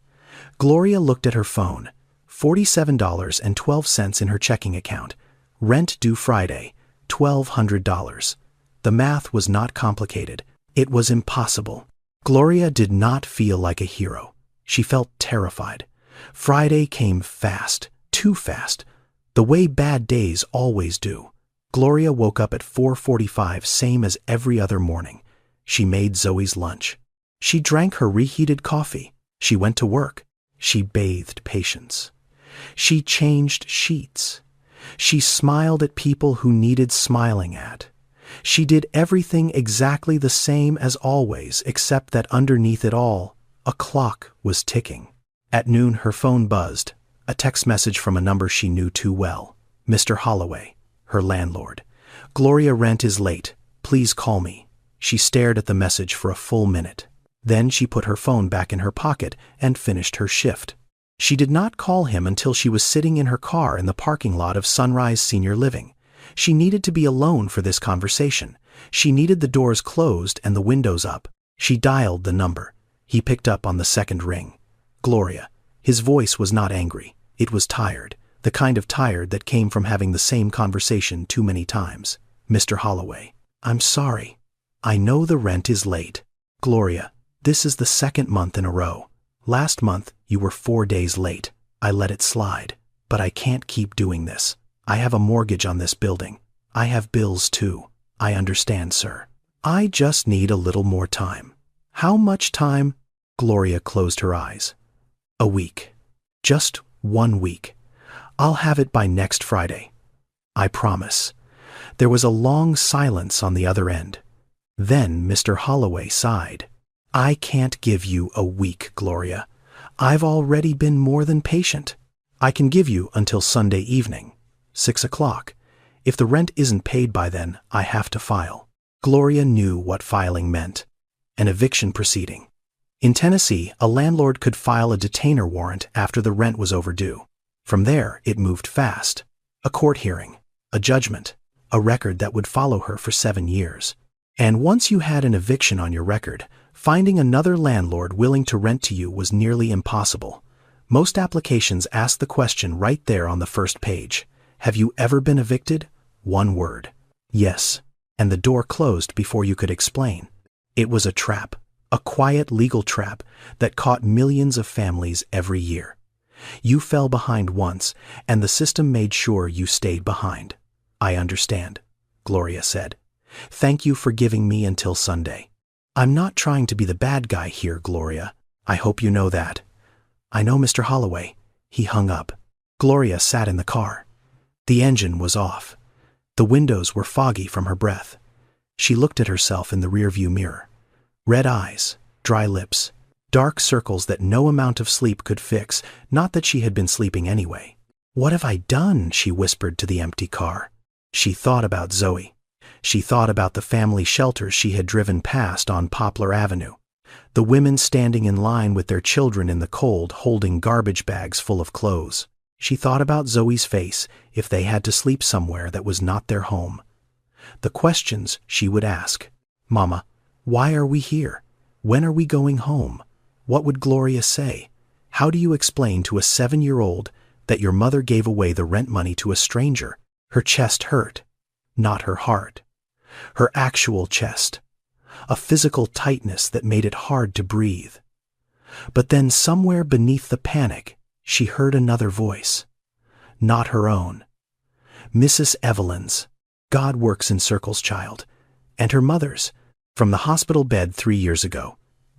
Gloria looked at her phone. $47.12 in her checking account. Rent due Friday, $1,200. The math was not complicated. It was impossible. Gloria did not feel like a hero. She felt terrified. Friday came fast, too fast, the way bad days always do. Gloria woke up at 4:45, same as every other morning. She made Zoe's lunch. She drank her reheated coffee. She went to work. She bathed patients. She changed sheets. She smiled at people who needed smiling at. She did everything exactly the same as always, except that underneath it all, a clock was ticking. At noon, her phone buzzed, a text message from a number she knew too well. Mr. Holloway, her landlord. "Gloria, rent is late. Please call me." She stared at the message for a full minute. Then she put her phone back in her pocket and finished her shift. She did not call him until she was sitting in her car in the parking lot of Sunrise Senior Living. She needed to be alone for this conversation. She needed the doors closed and the windows up. She dialed the number. He picked up on the second ring. Gloria. His voice was not angry. It was tired, the kind of tired that came from having the same conversation too many times. "Mr. Holloway, I'm sorry. I know the rent is late." "Gloria, this is the 2nd month in a row. Last month, you were 4 days late. I let it slide. But I can't keep doing this. I have a mortgage on this building. I have bills too. I understand, sir. I just need a little more time." "How much time?" Gloria closed her eyes. "A week. Just 1 week. I'll have it by next Friday. I promise." There was a long silence on the other end. Then Mr. Holloway sighed. "I can't give you a week, Gloria. I've already been more than patient. I can give you until Sunday evening, 6 o'clock. If the rent isn't paid by then, I have to file." Gloria knew what filing meant. An eviction proceeding. In Tennessee, a landlord could file a detainer warrant after the rent was overdue. From there, it moved fast. A court hearing, a judgment, a record that would follow her for 7 years. And once you had an eviction on your record, finding another landlord willing to rent to you was nearly impossible. Most applications ask the question right there on the first page. Have you ever been evicted? 1 word. Yes. And the door closed before you could explain. It was a trap, a quiet legal trap that caught millions of families every year. You fell behind once, and the system made sure you stayed behind. "I understand," Gloria said. Thank you for giving me until Sunday. I'm not trying to be the bad guy here, Gloria. I hope you know that. I know, Mr. Holloway. He hung up. Gloria sat in the car. The engine was off. The windows were foggy from her breath. She looked at herself in the rearview mirror. Red eyes, dry lips, dark circles that no amount of sleep could fix, not that she had been sleeping anyway. What have I done? She whispered to the empty car. She thought about Zoe. She thought about the family shelters she had driven past on Poplar Avenue. The women standing in line with their children in the cold, holding garbage bags full of clothes. She thought about Zoe's face if they had to sleep somewhere that was not their home. The questions she would ask. Mama, why are we here? When are we going home? What would Gloria say? How do you explain to a 7-year-old that your mother gave away the rent money to a stranger? Her chest hurt, not her heart. Her actual chest. A physical tightness that made it hard to breathe. But then somewhere beneath the panic, she heard another voice. Not her own. Mrs. Evelyn's. God works in circles, child. And her mother's. From the hospital bed 3 years ago.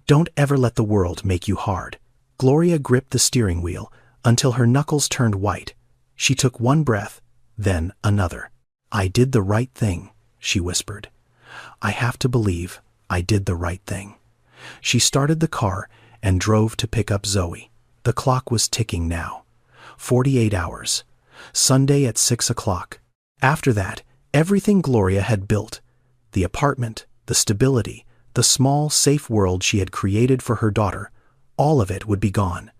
Don't ever let the world make you hard. Gloria gripped the steering wheel until her knuckles turned white. She took one breath, then another. I did the right thing, she whispered. I have to believe I did the right thing. She started the car and drove to pick up Zoe. The clock was ticking now. 48 hours. Sunday at 6 o'clock. After that, everything Gloria had built, the apartment, the stability, the small, safe world she had created for her daughter, all of it would be gone.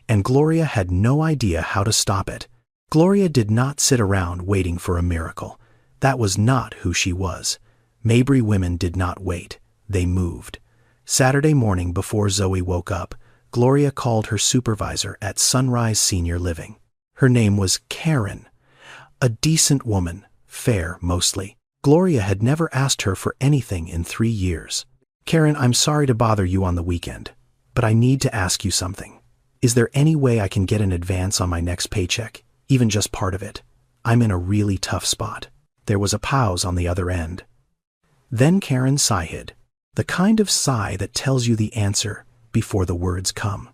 And Gloria had no idea how to stop it. Gloria did not sit around waiting for a miracle. That was not who she was. Mabry women did not wait. They moved. Saturday morning before Zoe woke up, Gloria called her supervisor at Sunrise Senior Living. Her name was Karen. A decent woman, fair mostly. Gloria had never asked her for anything in 3 years. Karen, I'm sorry to bother you on the weekend, but I need to ask you something. Is there any way I can get an advance on my next paycheck, even just part of it? I'm in a really tough spot. There was a pause on the other end. Then Karen sighed, the kind of sigh that tells you the answer before the words come.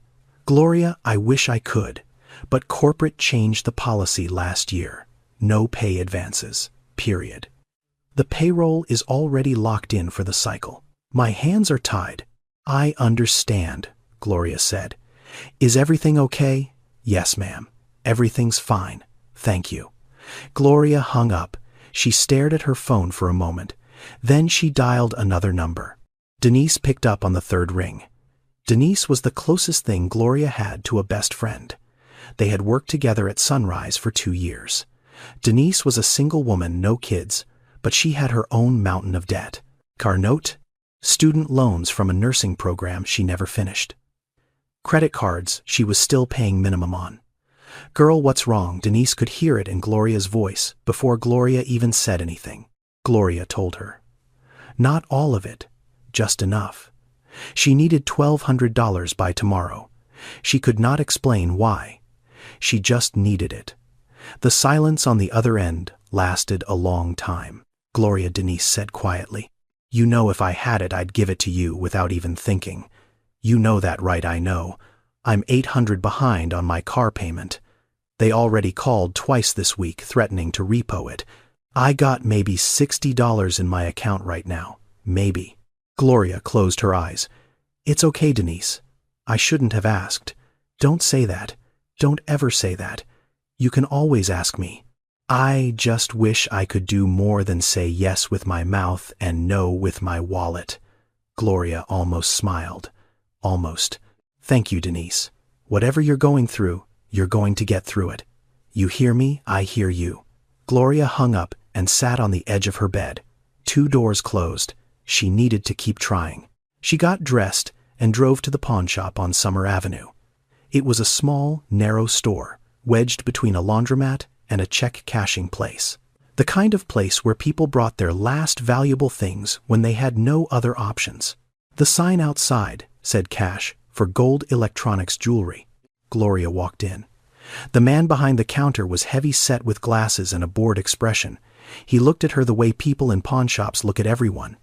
Gloria, I wish I could, but corporate changed the policy last year. No pay advances, period. The payroll is already locked in for the cycle. My hands are tied. I understand, Gloria said. Is everything okay? Yes, ma'am. Everything's fine. Thank you. Gloria hung up. She stared at her phone for a moment. Then she dialed another number. Denise picked up on the third ring. Denise was the closest thing Gloria had to a best friend. They had worked together at Sunrise for 2 years. Denise was a single woman, no kids, but she had her own mountain of debt. Car note, student loans from a nursing program she never finished. Credit cards she was still paying minimum on. Girl, what's wrong? Denise could hear it in Gloria's voice before Gloria even said anything. Gloria told her. Not all of it, just enough. She needed $1,200 by tomorrow. She could not explain why. She just needed it. The silence on the other end lasted a long time. Gloria, Denise said quietly. You know if I had it, I'd give it to you without even thinking. You know that, right? I know. I'm $800 behind on my car payment. They already called twice this week threatening to repo it. I got maybe $60 in my account right now. Maybe. Gloria closed her eyes. It's okay, Denise. I shouldn't have asked. Don't say that. Don't ever say that. You can always ask me. I just wish I could do more than say yes with my mouth and no with my wallet. Gloria almost smiled. Almost. Thank you, Denise. Whatever you're going through, you're going to get through it. You hear me? I hear you. Gloria hung up and sat on the edge of her bed. 2 doors closed. She needed to keep trying. She got dressed and drove to the pawn shop on Summer Avenue. It was a small, narrow store, wedged between a laundromat and a check cashing place. The kind of place where people brought their last valuable things when they had no other options. The sign outside said cash for gold electronics jewelry. Gloria walked in. The man behind the counter was heavy-set with glasses and a bored expression. He looked at her the way people in pawnshops look at everyone,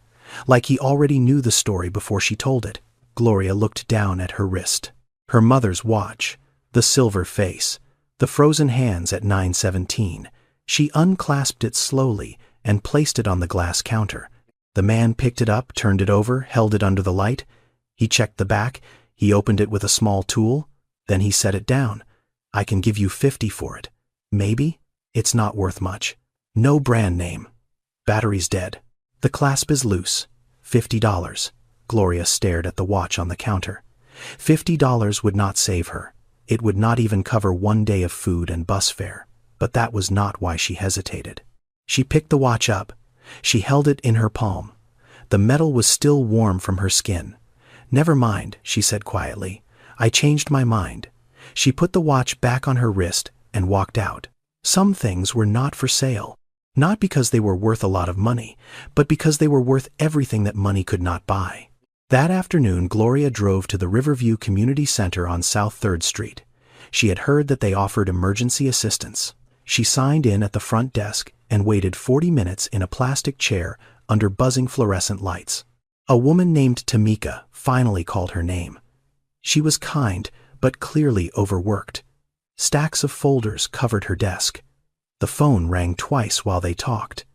like he already knew the story before she told it. Gloria looked down at her wrist. Her mother's watch, the silver face, the frozen hands at 9:17. She unclasped it slowly and placed it on the glass counter. The man picked it up, turned it over, held it under the light. He checked the back. He opened it with a small tool. Then he set it down. "I can give you 50 for it. Maybe? It's not worth much. No brand name. Battery's dead. The clasp is loose. $50. Gloria stared at the watch on the counter. $50 would not save her. It would not even cover one day of food and bus fare. But that was not why she hesitated. She picked the watch up. She held it in her palm. The metal was still warm from her skin. "Never mind," she said quietly. "I changed my mind." She put the watch back on her wrist and walked out. Some things were not for sale. Not because they were worth a lot of money, but because they were worth everything that money could not buy. That afternoon, Gloria drove to the Riverview Community Center on South 3rd Street. She had heard that they offered emergency assistance. She signed in at the front desk and waited 40 minutes in a plastic chair under buzzing fluorescent lights. A woman named Tamika finally called her name. She was kind, but clearly overworked. Stacks of folders covered her desk. The phone rang twice while they talked.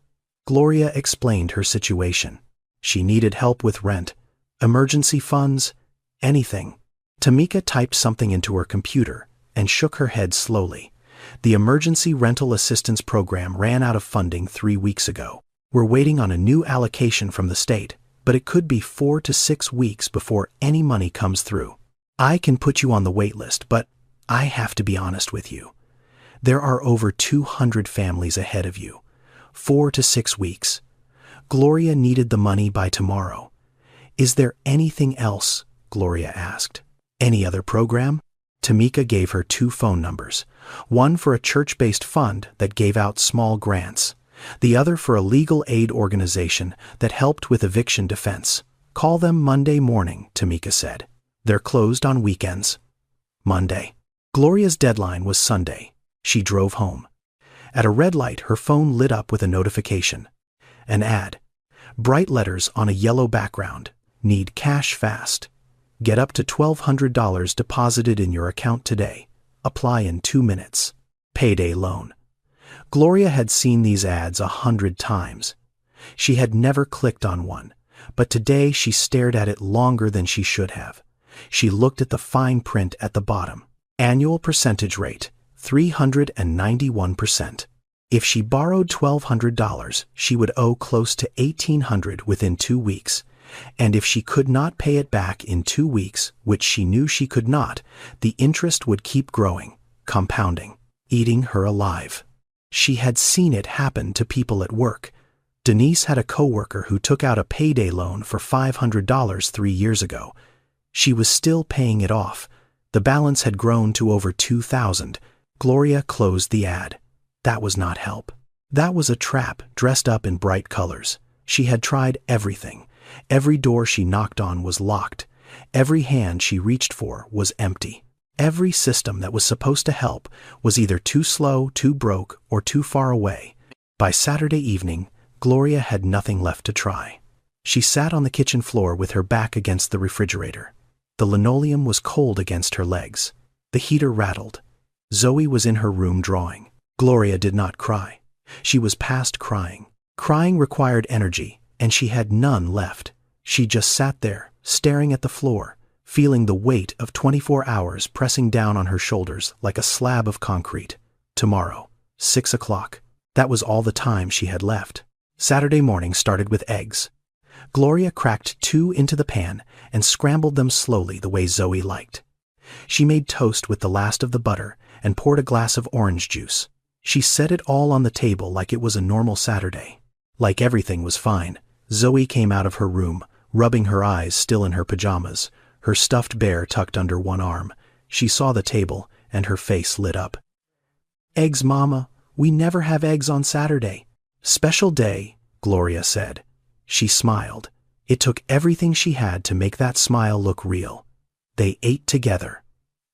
Gloria explained her situation. She needed help with rent, emergency funds, anything. Tamika typed something into her computer and shook her head slowly. "The Emergency Rental Assistance Program ran out of funding 3 weeks ago. We're waiting on a new allocation from the state, but it could be 4 to 6 weeks before any money comes through. I can put you on the wait list, but I have to be honest with you. There are over 200 families ahead of you. 4 to 6 weeks. Gloria needed the money by tomorrow. Is there anything else?" Gloria asked. "Any other program?" Tamika gave her 2 phone numbers, one for a church-based fund that gave out small grants, the other for a legal aid organization that helped with eviction defense. "Call them Monday morning," Tamika said. "They're closed on weekends." Monday. Gloria's deadline was Sunday. She drove home. At a red light, her phone lit up with a notification. An ad. Bright letters on a yellow background. "Need cash fast. Get up to $1,200 deposited in your account today. Apply in 2 minutes. Payday loan." Gloria had seen these ads 100 times. She had never clicked on one, but today she stared at it longer than she should have. She looked at the fine print at the bottom. Annual percentage rate, 391%. If she borrowed $1,200, she would owe close to $1,800 within 2 weeks. And if she could not pay it back in 2 weeks, which she knew she could not, the interest would keep growing, compounding, eating her alive. She had seen it happen to people at work. Denise had a coworker who took out a payday loan for $500 3 years ago. She was still paying it off. The balance had grown to over $2,000. Gloria closed the ad. That was not help. That was a trap dressed up in bright colors. She had tried everything. Every door she knocked on was locked. Every hand she reached for was empty. Every system that was supposed to help was either too slow, too broke, or too far away. By Saturday evening, Gloria had nothing left to try. She sat on the kitchen floor with her back against the refrigerator. The linoleum was cold against her legs. The heater rattled. Zoe was in her room drawing. Gloria did not cry. She was past crying. Crying required energy, and she had none left. She just sat there, staring at the floor, feeling the weight of 24 hours pressing down on her shoulders like a slab of concrete. Tomorrow, 6 o'clock. That was all the time she had left. Saturday morning started with eggs. Gloria cracked 2 into the pan and scrambled them slowly the way Zoe liked. She made toast with the last of the butter and poured a glass of orange juice. She set it all on the table like it was a normal Saturday. Like everything was fine, Zoe came out of her room, rubbing her eyes still in her pajamas, her stuffed bear tucked under one arm. She saw the table, and her face lit up. "Eggs, Mama. We never have eggs on Saturday." "Special day," Gloria said. She smiled. It took everything she had to make that smile look real. They ate together.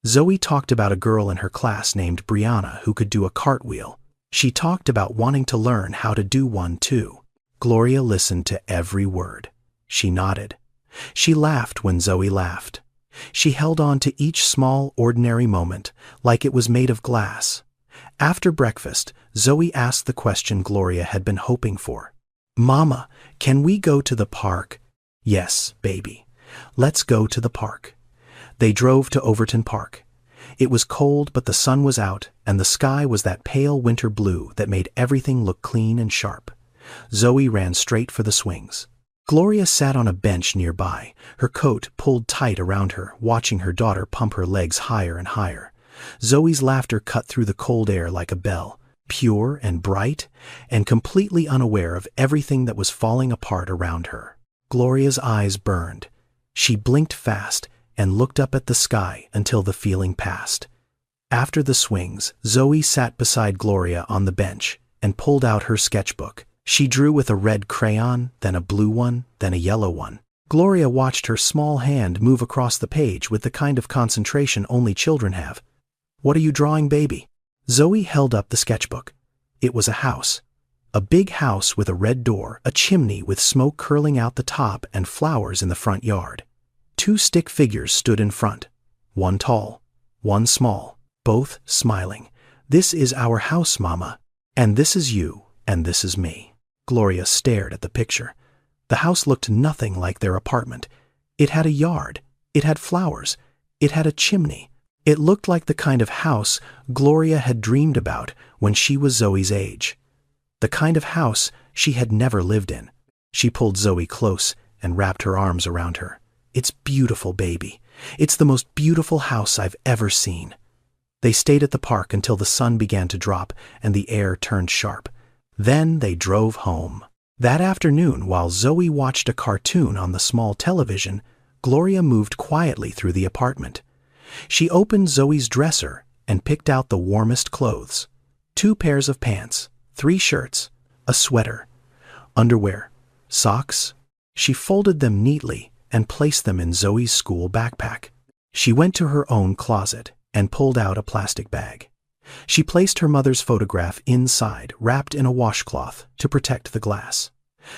Zoe talked about a girl in her class named Brianna who could do a cartwheel. She talked about wanting to learn how to do one too. Gloria listened to every word. She nodded. She laughed when Zoe laughed. She held on to each small, ordinary moment like it was made of glass. After breakfast, Zoe asked the question Gloria had been hoping for. "Mama, can we go to the park?" "Yes, baby. Let's go to the park." They drove to Overton Park. It was cold, but the sun was out, and the sky was that pale winter blue that made everything look clean and sharp. Zoe ran straight for the swings. Gloria sat on a bench nearby, her coat pulled tight around her, watching her daughter pump her legs higher and higher. Zoe's laughter cut through the cold air like a bell, pure and bright, and completely unaware of everything that was falling apart around her. Gloria's eyes burned. She blinked fast and looked up at the sky until the feeling passed. After the swings, Zoe sat beside Gloria on the bench and pulled out her sketchbook. She drew with a red crayon, then a blue one, then a yellow one. Gloria watched her small hand move across the page with the kind of concentration only children have. "What are you drawing, baby?" Zoe held up the sketchbook. It was a house. A big house with a red door, a chimney with smoke curling out the top, and flowers in the front yard. 2 stick figures stood in front, one tall, one small, both smiling. "This is our house, Mama. And this is you, and this is me." Gloria stared at the picture. The house looked nothing like their apartment. It had a yard. It had flowers. It had a chimney. It looked like the kind of house Gloria had dreamed about when she was Zoe's age. The kind of house she had never lived in. She pulled Zoe close and wrapped her arms around her. "It's beautiful, baby. It's the most beautiful house I've ever seen." They stayed at the park until the sun began to drop and the air turned sharp. Then they drove home. That afternoon, while Zoe watched a cartoon on the small television, Gloria moved quietly through the apartment. She opened Zoe's dresser and picked out the warmest clothes. 2 pairs of pants, 3 shirts, a sweater, underwear, socks. She folded them neatly and placed them in Zoe's school backpack. She went to her own closet and pulled out a plastic bag. She placed her mother's photograph inside, wrapped in a washcloth to protect the glass.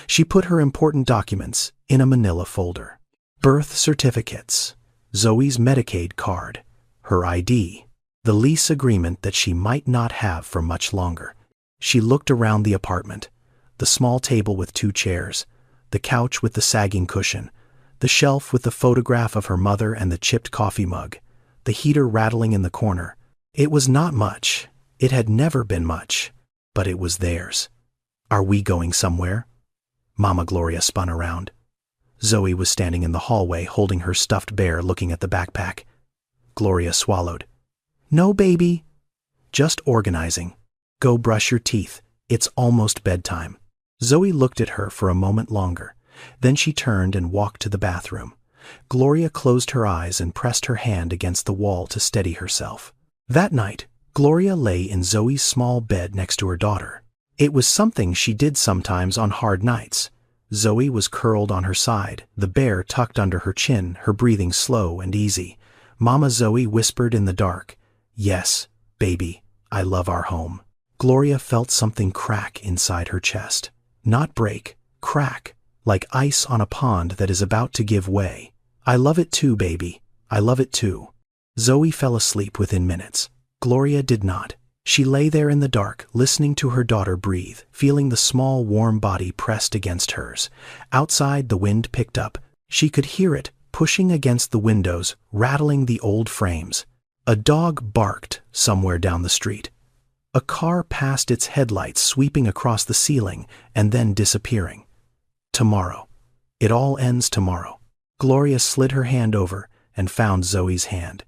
She put her important documents in a manila folder. Birth certificates, Zoe's Medicaid card, her ID, the lease agreement that she might not have for much longer. She looked around the apartment, the small table with 2 chairs, the couch with the sagging cushion, the shelf with the photograph of her mother and the chipped coffee mug, the heater rattling in the corner. It was not much. It had never been much, but it was theirs. "Are we going somewhere?" Mama Gloria spun around. Zoe was standing in the hallway holding her stuffed bear looking at the backpack. Gloria swallowed. "No, baby. Just organizing. Go brush your teeth. It's almost bedtime." Zoe looked at her for a moment longer. Then she turned and walked to the bathroom. Gloria closed her eyes and pressed her hand against the wall to steady herself. That night, Gloria lay in Zoe's small bed next to her daughter. It was something she did sometimes on hard nights. Zoe was curled on her side, the bear tucked under her chin, her breathing slow and easy. Mama Zoe whispered in the dark, "Yes, baby, I love our home." Gloria felt something crack inside her chest. Not break, crack, like ice on a pond that is about to give way. "I love it too, baby. I love it too." Zoe fell asleep within minutes. Gloria did not. She lay there in the dark, listening to her daughter breathe, feeling the small, warm body pressed against hers. Outside, the wind picked up. She could hear it, pushing against the windows, rattling the old frames. A dog barked somewhere down the street. A car passed its headlights sweeping across the ceiling and then disappearing. Tomorrow. It all ends tomorrow. Gloria slid her hand over and found Zoe's hand.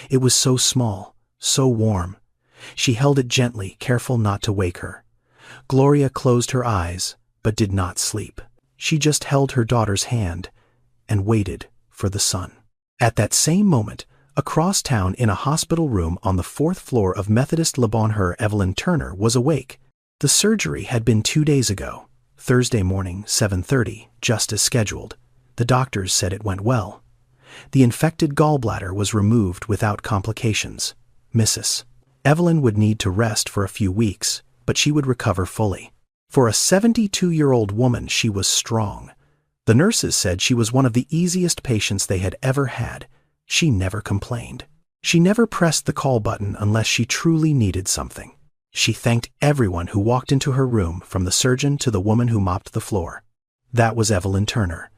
It was so small, so warm. She held it gently, careful not to wake her. Gloria closed her eyes, but did not sleep. She just held her daughter's hand and waited for the sun. At that same moment, across town in a hospital room on the 4th floor of Methodist Le Bonheur, Evelyn Turner was awake. The surgery had been 2 days ago, Thursday morning, 7:30, just as scheduled. The doctors said it went well. The infected gallbladder was removed without complications. Mrs. Evelyn would need to rest for a few weeks, but she would recover fully. For a 72-year-old woman, she was strong. The nurses said she was one of the easiest patients they had ever had. She never complained. She never pressed the call button unless she truly needed something. She thanked everyone who walked into her room, from the surgeon to the woman who mopped the floor. That was Evelyn Turner.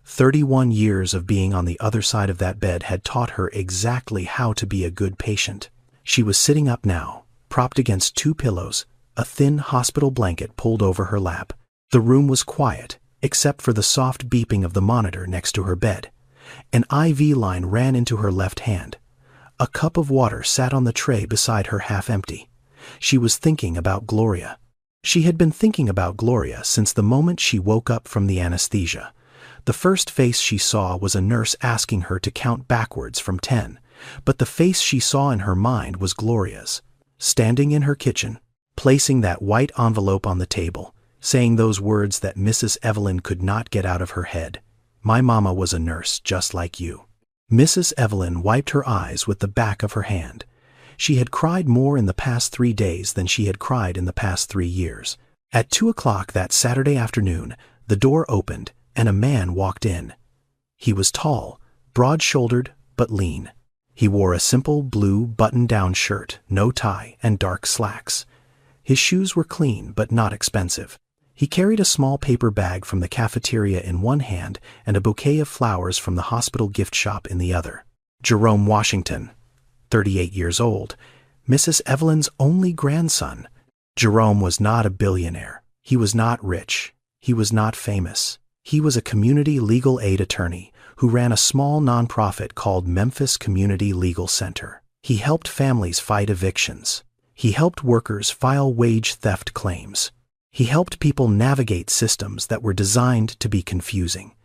31 years of being on the other side of that bed had taught her exactly how to be a good patient. She was sitting up now, propped against 2 pillows, a thin hospital blanket pulled over her lap. The room was quiet, except for the soft beeping of the monitor next to her bed. An IV line ran into her left hand. A cup of water sat on the tray beside her, half empty. She was thinking about Gloria. She had been thinking about Gloria since the moment she woke up from the anesthesia. The first face she saw was a nurse asking her to count backwards from 10, but the face she saw in her mind was Gloria's, standing in her kitchen, placing that white envelope on the table, saying those words that Mrs. Evelyn could not get out of her head. "My mama was a nurse just like you." Mrs. Evelyn wiped her eyes with the back of her hand. She had cried more in the past 3 days than she had cried in the past 3 years. At 2 o'clock that Saturday afternoon, the door opened and a man walked in. He was tall, broad-shouldered, but lean. He wore a simple blue button-down shirt, no tie, and dark slacks. His shoes were clean but not expensive. He carried a small paper bag from the cafeteria in one hand and a bouquet of flowers from the hospital gift shop in the other. Jerome Washington, 38 years old, Mrs. Evelyn's only grandson. Jerome was not a billionaire. He was not rich. He was not famous. He was a community legal aid attorney who ran a small nonprofit called Memphis Community Legal Center. He helped families fight evictions. He helped workers file wage theft claims. He helped people navigate systems that were designed to be confusing.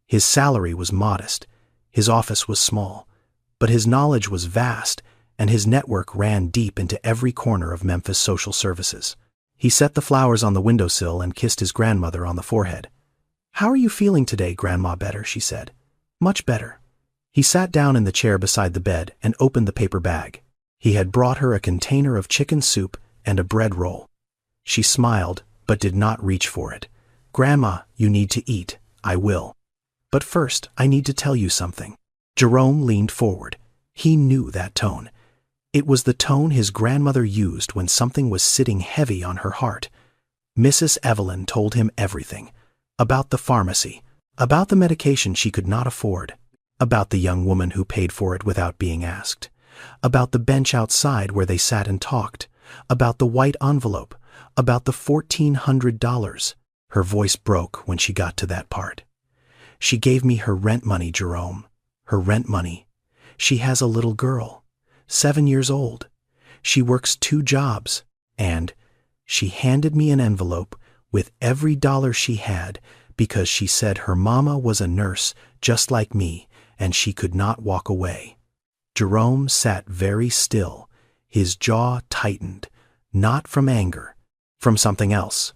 His salary was modest. His office was small. But his knowledge was vast, and his network ran deep into every corner of Memphis social services. He set the flowers on the windowsill and kissed his grandmother on the forehead. "How are you feeling today, Grandma?" "Better," she said. "Much better." He sat down in the chair beside the bed and opened the paper bag. He had brought her a container of chicken soup and a bread roll. She smiled, but did not reach for it. "Grandma, you need to eat." "I will. But first, I need to tell you something." Jerome leaned forward. He knew that tone. It was the tone his grandmother used when something was sitting heavy on her heart. Mrs. Evelyn told him everything. About the pharmacy, about the medication she could not afford, about the young woman who paid for it without being asked, about the bench outside where they sat and talked, about the white envelope, about the $1,400. Her voice broke when she got to that part. "She gave me her rent money, Jerome. Her rent money. She has a little girl, 7 years old. She works 2 jobs, and she handed me an envelope with every dollar she had because she said her mama was a nurse just like me and she could not walk away." Jerome sat very still, his jaw tightened, not from anger, from something else,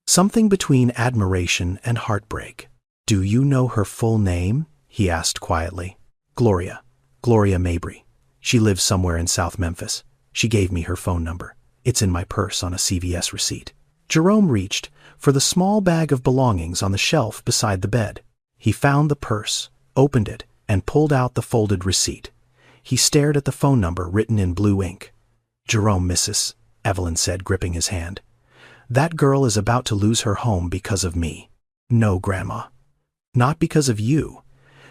something between admiration and heartbreak. "Do you know her full name?" he asked quietly. Gloria Mabry. She lives somewhere in South Memphis. She gave me her phone number. It's in my purse on a CVS receipt." Jerome reached for the small bag of belongings on the shelf beside the bed. He found the purse, opened it, and pulled out the folded receipt. He stared at the phone number written in blue ink. "Jerome, Mrs. Evelyn said, gripping his hand. "That girl is about to lose her home because of me." "No, Grandma. Not because of you.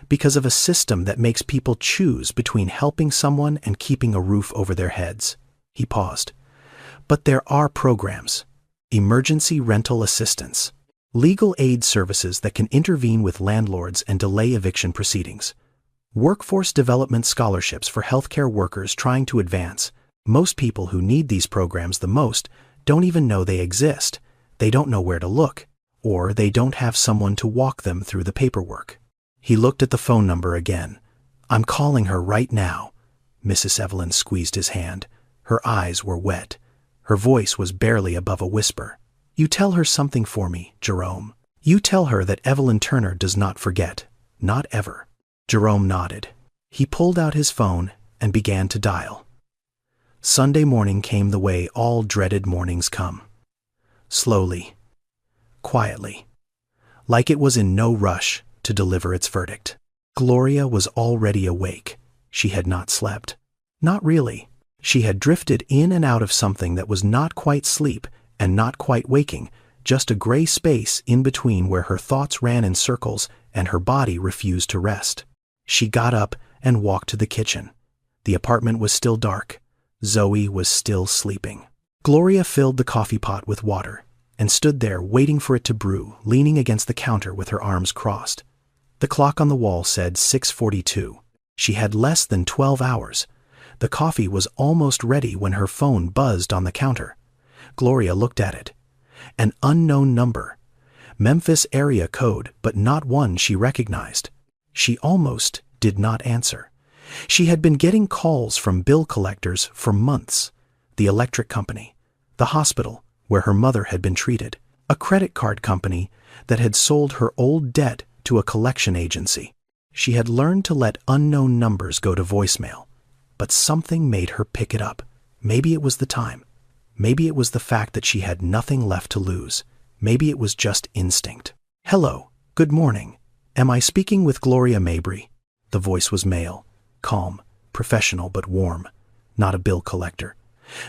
Because of a system that makes people choose between helping someone and keeping a roof over their heads." He paused. "But there are programs. Emergency rental assistance. Legal aid services that can intervene with landlords and delay eviction proceedings. Workforce development scholarships for healthcare workers trying to advance. Most people who need these programs the most don't even know they exist. They don't know where to look, or they don't have someone to walk them through the paperwork." He looked at the phone number again. "I'm calling her right now." Mrs. Evelyn squeezed his hand. Her eyes were wet. Her voice was barely above a whisper. "You tell her something for me, Jerome. You tell her that Evelyn Turner does not forget. Not ever." Jerome nodded. He pulled out his phone and began to dial. Sunday morning came the way all dreaded mornings come. Slowly, quietly, like it was in no rush to deliver its verdict. Gloria was already awake. She had not slept. Not really. She had drifted in and out of something that was not quite sleep and not quite waking, just a gray space in between where her thoughts ran in circles and her body refused to rest. She got up and walked to the kitchen. The apartment was still dark. Zoe was still sleeping. Gloria filled the coffee pot with water and stood there waiting for it to brew, leaning against the counter with her arms crossed. The clock on the wall said 6:42. She had less than 12 hours. The coffee was almost ready when her phone buzzed on the counter. Gloria looked at it. An unknown number. Memphis area code, but not one she recognized. She almost did not answer. She had been getting calls from bill collectors for months. The electric company, the hospital where her mother had been treated, a credit card company that had sold her old debt to a collection agency. She had learned to let unknown numbers go to voicemail, but something made her pick it up. Maybe it was the time. Maybe it was the fact that she had nothing left to lose. Maybe it was just instinct. "Hello, good morning. Am I speaking with Gloria Mabry?" The voice was male, calm, professional but warm, not a bill collector.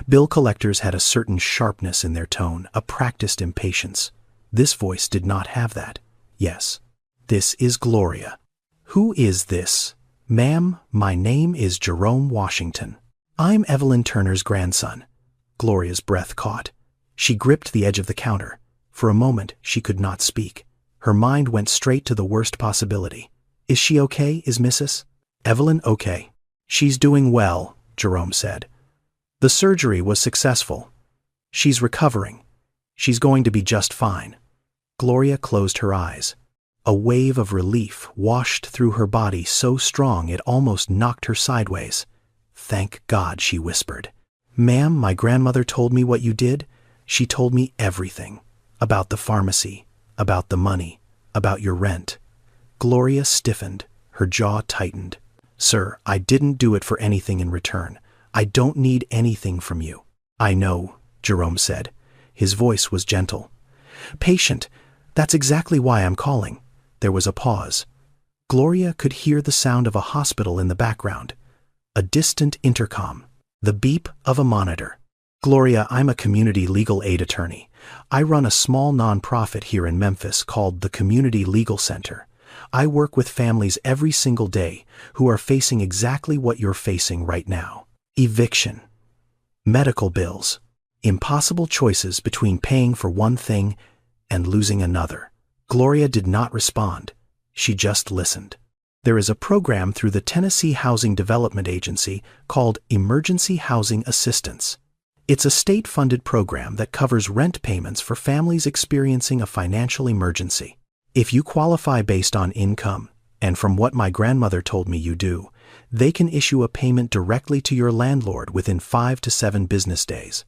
Bill collectors had a certain sharpness in their tone, a practiced impatience. This voice did not have that. "Yes, this is Gloria." "Who is this?" "Ma'am, my name is Jerome Washington. I'm Evelyn Turner's grandson." Gloria's breath caught. She gripped the edge of the counter. For a moment, she could not speak. Her mind went straight to the worst possibility. "Is she okay, is Mrs. Evelyn okay?" "She's doing well," Jerome said. "The surgery was successful. She's recovering. She's going to be just fine." Gloria closed her eyes. A wave of relief washed through her body so strong it almost knocked her sideways. "Thank God," she whispered. "Ma'am, my grandmother told me what you did. She told me everything. About the pharmacy, about the money, about your rent." Gloria stiffened, her jaw tightened. "Sir, I didn't do it for anything in return. I don't need anything from you." "I know," Jerome said. His voice was gentle. "Patient, that's exactly why I'm calling." There was a pause. Gloria could hear the sound of a hospital in the background. A distant intercom. The beep of a monitor. "Gloria, I'm a community legal aid attorney. I run a small nonprofit here in Memphis called the Community Legal Center. I work with families every single day who are facing exactly what you're facing right now. Eviction. Medical bills. Impossible choices between paying for one thing and losing another." Gloria did not respond. She just listened. "There is a program through the Tennessee Housing Development Agency called Emergency Housing Assistance. It's a state-funded program that covers rent payments for families experiencing a financial emergency. If you qualify based on income, and from what my grandmother told me you do, they can issue a payment directly to your landlord within 5 to 7 business days.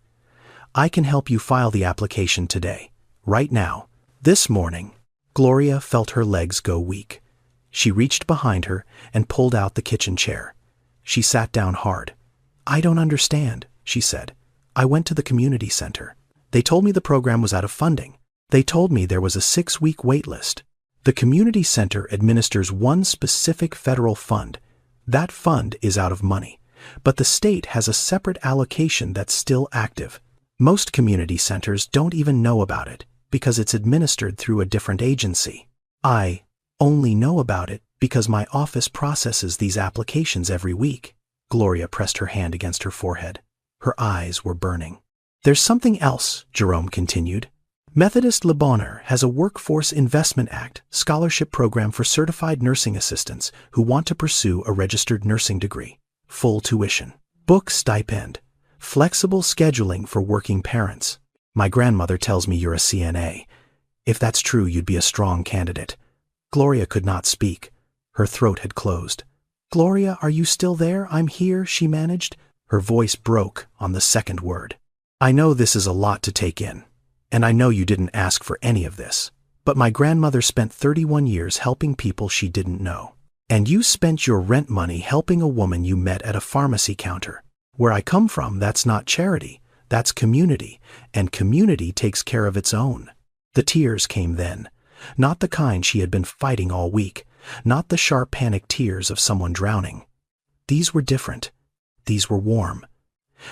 I can help you file the application today, right now, this morning." Gloria felt her legs go weak. She reached behind her and pulled out the kitchen chair. She sat down hard. "I don't understand," she said. "I went to the community center. They told me the program was out of funding. They told me there was a 6-week wait list. The community center administers one specific federal fund. That fund is out of money, but the state has a separate allocation that's still active. Most community centers don't even know about it because it's administered through a different agency. I only know about it because my office processes these applications every week." Gloria pressed her hand against her forehead. Her eyes were burning. "There's something else," Jerome continued. "Methodist Le Bonheur has a Workforce Investment Act scholarship program for certified nursing assistants who want to pursue a registered nursing degree. Full tuition, book stipend, flexible scheduling for working parents. My grandmother tells me you're a CNA. If that's true, you'd be a strong candidate." Gloria could not speak. Her throat had closed. "Gloria, are you still there? I'm here," she managed. Her voice broke on the second word. "I know this is a lot to take in, and I know you didn't ask for any of this, but my grandmother spent 31 years helping people she didn't know. And you spent your rent money helping a woman you met at a pharmacy counter. Where I come from, that's not charity, that's community, and community takes care of its own. The tears came then, not the kind she had been fighting all week, not the sharp panic tears of someone drowning. These were different. These were warm.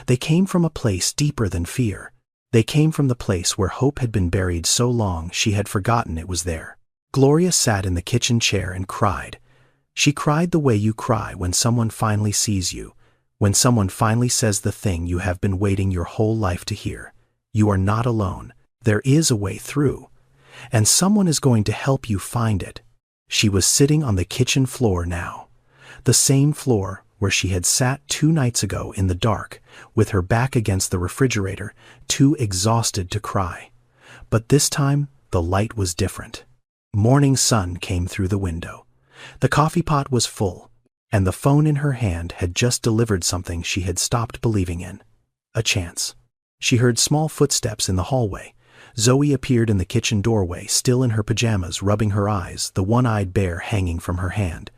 They came from a place deeper than fear. They came from the place where hope had been buried so long she had forgotten it was there. Gloria sat in the kitchen chair and cried. She cried the way you cry when someone finally sees you, when someone finally says the thing you have been waiting your whole life to hear. You are not alone. There is a way through, and someone is going to help you find it. She was sitting on the kitchen floor now, the same floor where she had sat 2 nights ago in the dark, with her back against the refrigerator, too exhausted to cry. But this time, the light was different. Morning sun came through the window. The coffee pot was full, and the phone in her hand had just delivered something she had stopped believing in. A chance. She heard small footsteps in the hallway. Zoe appeared in the kitchen doorway, still in her pajamas, rubbing her eyes, the one-eyed bear hanging from her hand.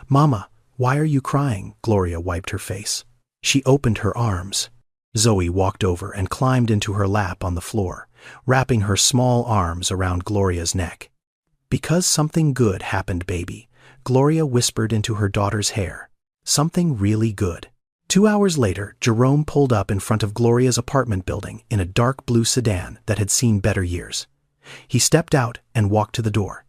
"Mama, why are you crying?" Gloria wiped her face. She opened her arms. Zoe walked over and climbed into her lap on the floor, wrapping her small arms around Gloria's neck. "Because something good happened, baby," Gloria whispered into her daughter's hair. "Something really good." 2 hours later, Jerome pulled up in front of Gloria's apartment building in a dark blue sedan that had seen better years. He stepped out and walked to the door.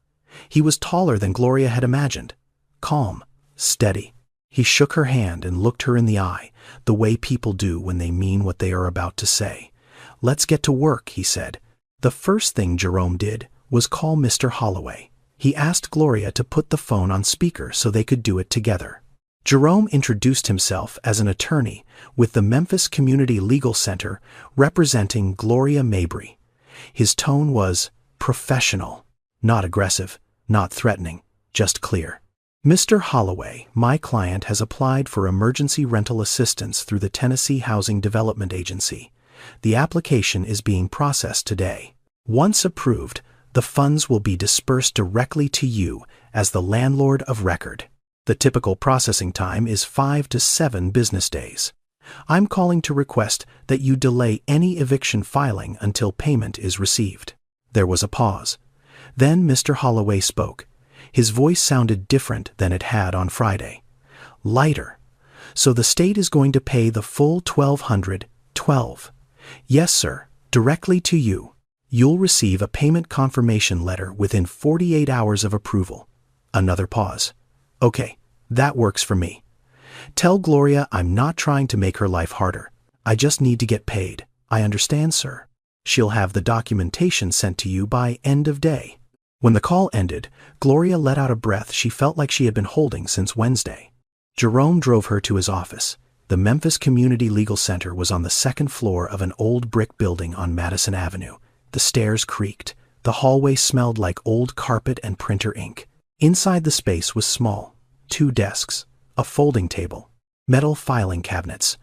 He was taller than Gloria had imagined. Calm, steady. He shook her hand and looked her in the eye, the way people do when they mean what they are about to say. "Let's get to work," he said. The first thing Jerome did was call Mr. Holloway. He asked Gloria to put the phone on speaker so they could do it together. Jerome introduced himself as an attorney with the Memphis Community Legal Center representing Gloria Mabry. His tone was professional, not aggressive, not threatening, just clear. "Mr. Holloway, my client has applied for emergency rental assistance through the Tennessee Housing Development Agency. The application is being processed today. Once approved, the funds will be dispersed directly to you as the landlord of record. The typical processing time is 5 to 7 business days. I'm calling to request that you delay any eviction filing until payment is received." There was a pause. Then Mr. Holloway spoke. His voice sounded different than it had on Friday. Lighter. "So the state is going to pay the full $1,212. Yes, sir, directly to you. You'll receive a payment confirmation letter within 48 hours of approval." Another pause. "Okay, that works for me. Tell Gloria I'm not trying to make her life harder. I just need to get paid." "I understand, sir. She'll have the documentation sent to you by end of day." When the call ended, Gloria let out a breath she felt like she had been holding since Wednesday. Jerome drove her to his office. The Memphis Community Legal Center was on the 2nd floor of an old brick building on Madison Avenue. The stairs creaked. The hallway smelled like old carpet and printer ink. Inside the space was small. 2 desks, a folding table, metal filing cabinets,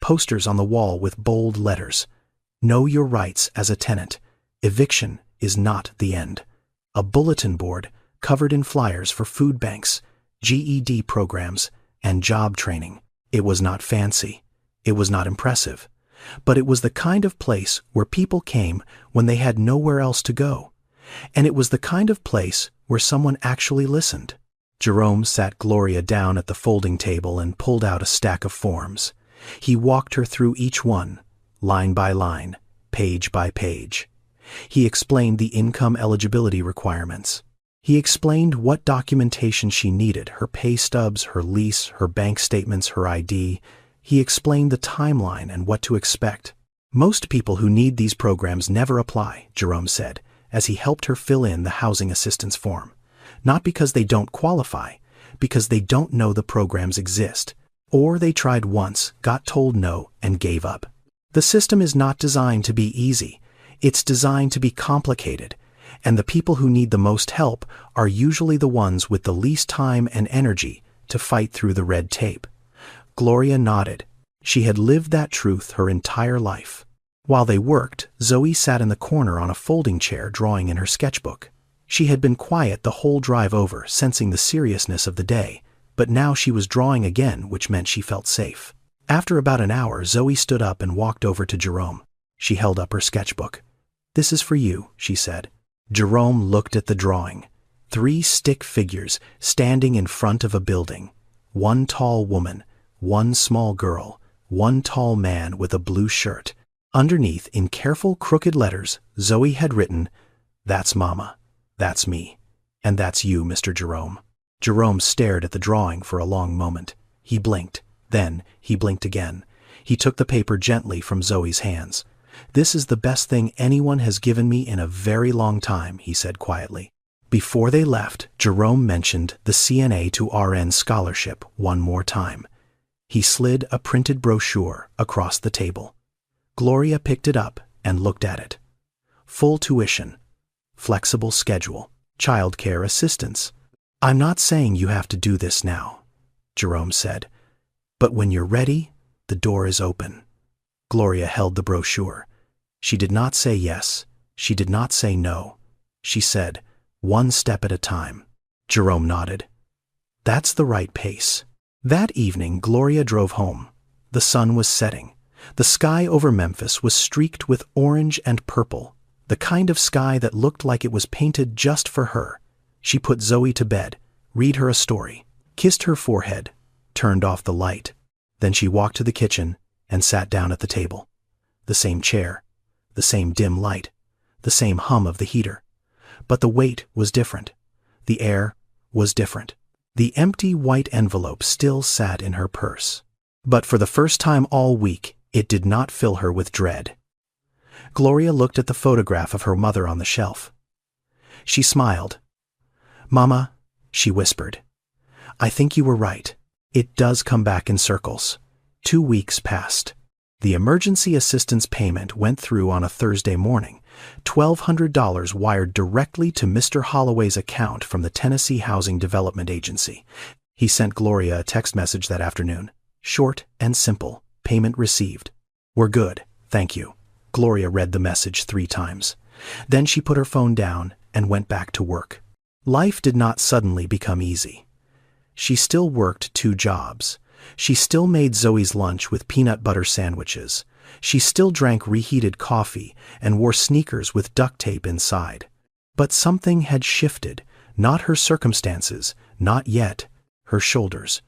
posters on the wall with bold letters. "Know your rights as a tenant. Eviction is not the end." A bulletin board covered in flyers for food banks, GED programs, and job training. It was not fancy. It was not impressive. But it was the kind of place where people came when they had nowhere else to go. And it was the kind of place where someone actually listened. Jerome sat Gloria down at the folding table and pulled out a stack of forms. He walked her through each one, line by line, page by page. He explained the income eligibility requirements. He explained what documentation she needed, her pay stubs, her lease, her bank statements, her ID. He explained the timeline and what to expect. "Most people who need these programs never apply," Jerome said, as he helped her fill in the housing assistance form. "Not because they don't qualify, because they don't know the programs exist. Or they tried once, got told no, and gave up. The system is not designed to be easy. It's designed to be complicated, and the people who need the most help are usually the ones with the least time and energy to fight through the red tape." Gloria nodded. She had lived that truth her entire life. While they worked, Zoe sat in the corner on a folding chair drawing in her sketchbook. She had been quiet the whole drive over, sensing the seriousness of the day, but now she was drawing again, which meant she felt safe. After about an hour, Zoe stood up and walked over to Jerome. She held up her sketchbook. "This is for you," she said. Jerome looked at the drawing. 3 stick figures standing in front of a building. 1 tall woman, 1 small girl, 1 tall man with a blue shirt. Underneath, in careful crooked letters, Zoe had written, "That's Mama, that's me, and that's you, Mr. Jerome." Jerome stared at the drawing for a long moment. He blinked. Then he blinked again. He took the paper gently from Zoe's hands. "This is the best thing anyone has given me in a very long time," he said quietly. Before they left, Jerome mentioned the CNA to RN scholarship one more time. He slid a printed brochure across the table. Gloria picked it up and looked at it. Full tuition, flexible schedule, childcare assistance. "I'm not saying you have to do this now," Jerome said. "But when you're ready, the door is open." Gloria held the brochure. She did not say yes. She did not say no. She said, "One step at a time." Jerome nodded. "That's the right pace." That evening, Gloria drove home. The sun was setting. The sky over Memphis was streaked with orange and purple, the kind of sky that looked like it was painted just for her. She put Zoe to bed, read her a story, kissed her forehead, turned off the light. Then she walked to the kitchen and sat down at the table. The same chair, the same dim light, the same hum of the heater. But the weight was different. The air was different. The empty white envelope still sat in her purse. But for the first time all week, it did not fill her with dread. Gloria looked at the photograph of her mother on the shelf. She smiled. "Mama," she whispered, "I think you were right. It does come back in circles." 2 weeks passed. The emergency assistance payment went through on a Thursday morning. $1,200 wired directly to Mr. Holloway's account from the Tennessee Housing Development Agency. He sent Gloria a text message that afternoon. Short and simple. Payment received. "We're good, thank you." Gloria read the message 3 times. Then she put her phone down and went back to work. Life did not suddenly become easy. She still worked 2 jobs. She still made Zoe's lunch with peanut butter sandwiches. She still drank reheated coffee and wore sneakers with duct tape inside. But something had shifted, not her circumstances, not yet, her shoulders.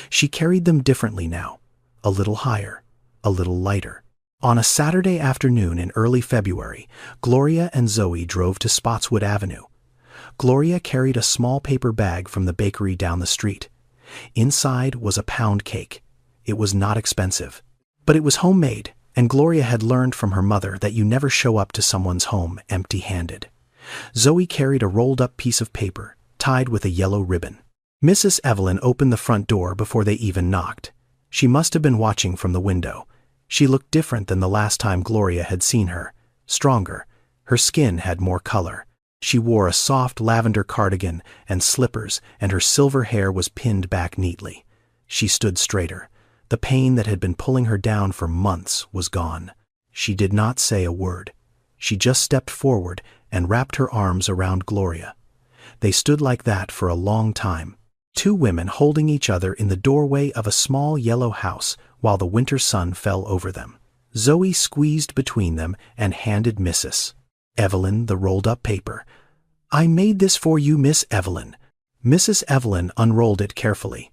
She carried them differently now, a little higher, a little lighter. On a Saturday afternoon in early February, Gloria and Zoe drove to Spotswood Avenue. Gloria carried a small paper bag from the bakery down the street. Inside was a pound cake. It was not expensive, but it was homemade, and Gloria had learned from her mother that you never show up to someone's home empty-handed. Zoe carried a rolled-up piece of paper, tied with a yellow ribbon. Mrs. Evelyn opened the front door before they even knocked. She must have been watching from the window. She looked different than the last time Gloria had seen her, stronger. Her skin had more color. She wore a soft lavender cardigan and slippers, and her silver hair was pinned back neatly. She stood straighter. The pain that had been pulling her down for months was gone. She did not say a word. She just stepped forward and wrapped her arms around Gloria. They stood like that for a long time. 2 women holding each other in the doorway of a small yellow house while the winter sun fell over them. Zoe squeezed between them and handed Mrs. Evelyn the rolled-up paper. "I made this for you, Miss Evelyn." Mrs. Evelyn unrolled it carefully.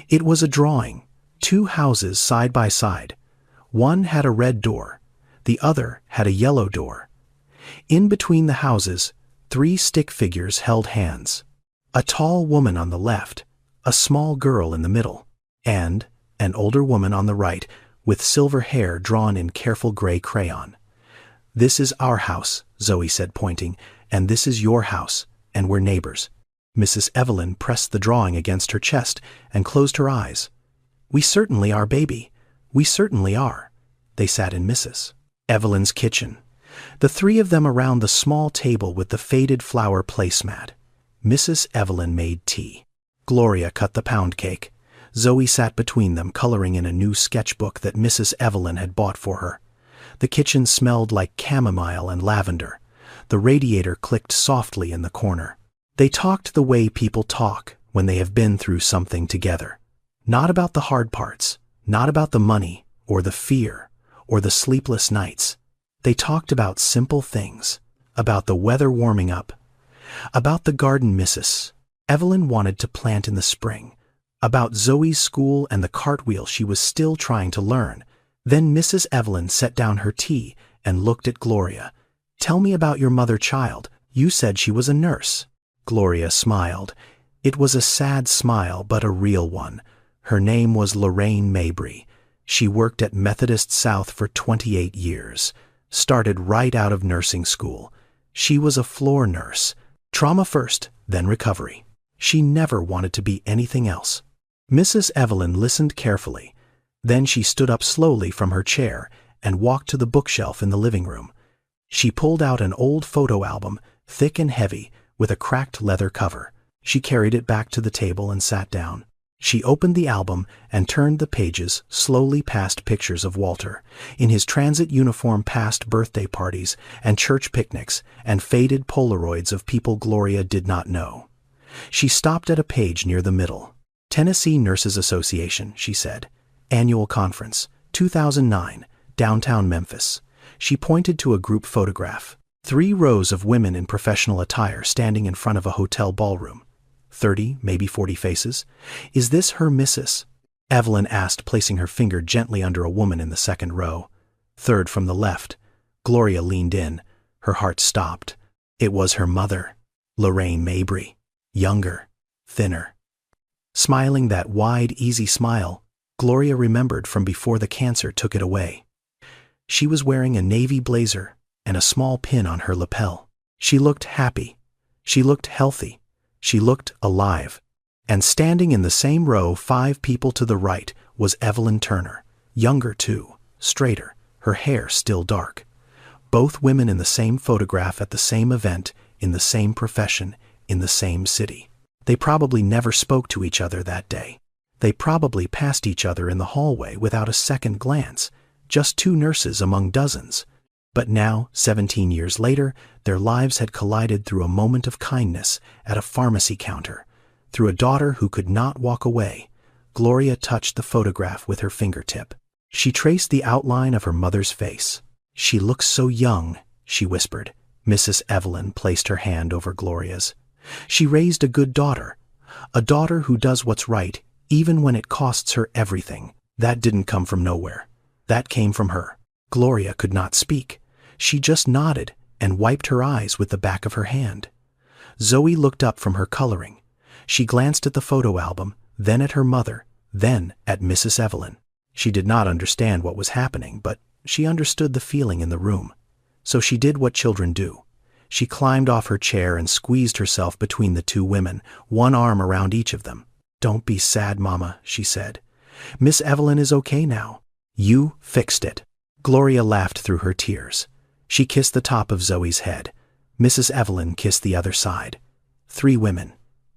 It was a drawing, 2 houses side by side. One had a red door. The other had a yellow door. In between the houses, 3 stick figures held hands. A tall woman on the left, a small girl in the middle, and an older woman on the right with silver hair drawn in careful gray crayon. "This is our house," Zoe said, pointing, "and this is your house, and we're neighbors." Mrs. Evelyn pressed the drawing against her chest and closed her eyes. "We certainly are, baby. We certainly are." They sat in Mrs. Evelyn's kitchen, the 3 of them around the small table with the faded flower placemat. Mrs. Evelyn made tea. Gloria cut the pound cake. Zoe sat between them, coloring in a new sketchbook that Mrs. Evelyn had bought for her. The kitchen smelled like chamomile and lavender. The radiator clicked softly in the corner. They talked the way people talk when they have been through something together. Not about the hard parts, not about the money, or the fear, or the sleepless nights. They talked about simple things, about the weather warming up, about the garden Mrs. Evelyn wanted to plant in the spring, about Zoe's school and the cartwheel she was still trying to learn. Then Mrs. Evelyn set down her tea and looked at Gloria. "Tell me about your mother, child. You said she was a nurse." Gloria smiled. It was a sad smile, but a real one. Her name was Lorraine Mabry. She worked at Methodist South for 28 years. Started right out of nursing school. She was a floor nurse. Trauma first, then recovery. She never wanted to be anything else. Mrs. Evelyn listened carefully. Then she stood up slowly from her chair and walked to the bookshelf in the living room. She pulled out an old photo album, thick and heavy, with a cracked leather cover. She carried it back to the table and sat down. She opened the album and turned the pages slowly past pictures of Walter, in his transit uniform, past birthday parties and church picnics, and faded Polaroids of people Gloria did not know. She stopped at a page near the middle. "Tennessee Nurses Association," she said. "Annual Conference, 2009, downtown Memphis." She pointed to a group photograph. 3 rows of women in professional attire standing in front of a hotel ballroom. 30, maybe 40 faces. "Is this her Mrs.?" Evelyn asked, placing her finger gently under a woman in the second row. "Third from the left." Gloria leaned in. Her heart stopped. It was her mother, Lorraine Mabry. Younger, thinner. Smiling that wide, easy smile Gloria remembered from before the cancer took it away. She was wearing a navy blazer and a small pin on her lapel. She looked happy. She looked healthy. She looked alive. And standing in the same row, 5 people to the right, was Evelyn Turner. Younger too, straighter, her hair still dark. Both women in the same photograph at the same event, in the same profession, in the same city. They probably never spoke to each other that day. They probably passed each other in the hallway without a second glance, just 2 nurses among dozens. But now, 17 years later, their lives had collided through a moment of kindness at a pharmacy counter, through a daughter who could not walk away. Gloria touched the photograph with her fingertip. She traced the outline of her mother's face. "She looks so young," she whispered. Mrs. Evelyn placed her hand over Gloria's. "She raised a good daughter, a daughter who does what's right, even when it costs her everything. That didn't come from nowhere. That came from her." Gloria could not speak. She just nodded and wiped her eyes with the back of her hand. Zoe looked up from her coloring. She glanced at the photo album, then at her mother, then at Mrs. Evelyn. She did not understand what was happening, but she understood the feeling in the room. So she did what children do. She climbed off her chair and squeezed herself between the 2 women, one arm around each of them. "Don't be sad, Mama," she said. "Miss Evelyn is okay now. You fixed it." Gloria laughed through her tears. She kissed the top of Zoe's head. Mrs. Evelyn kissed the other side. 3 women,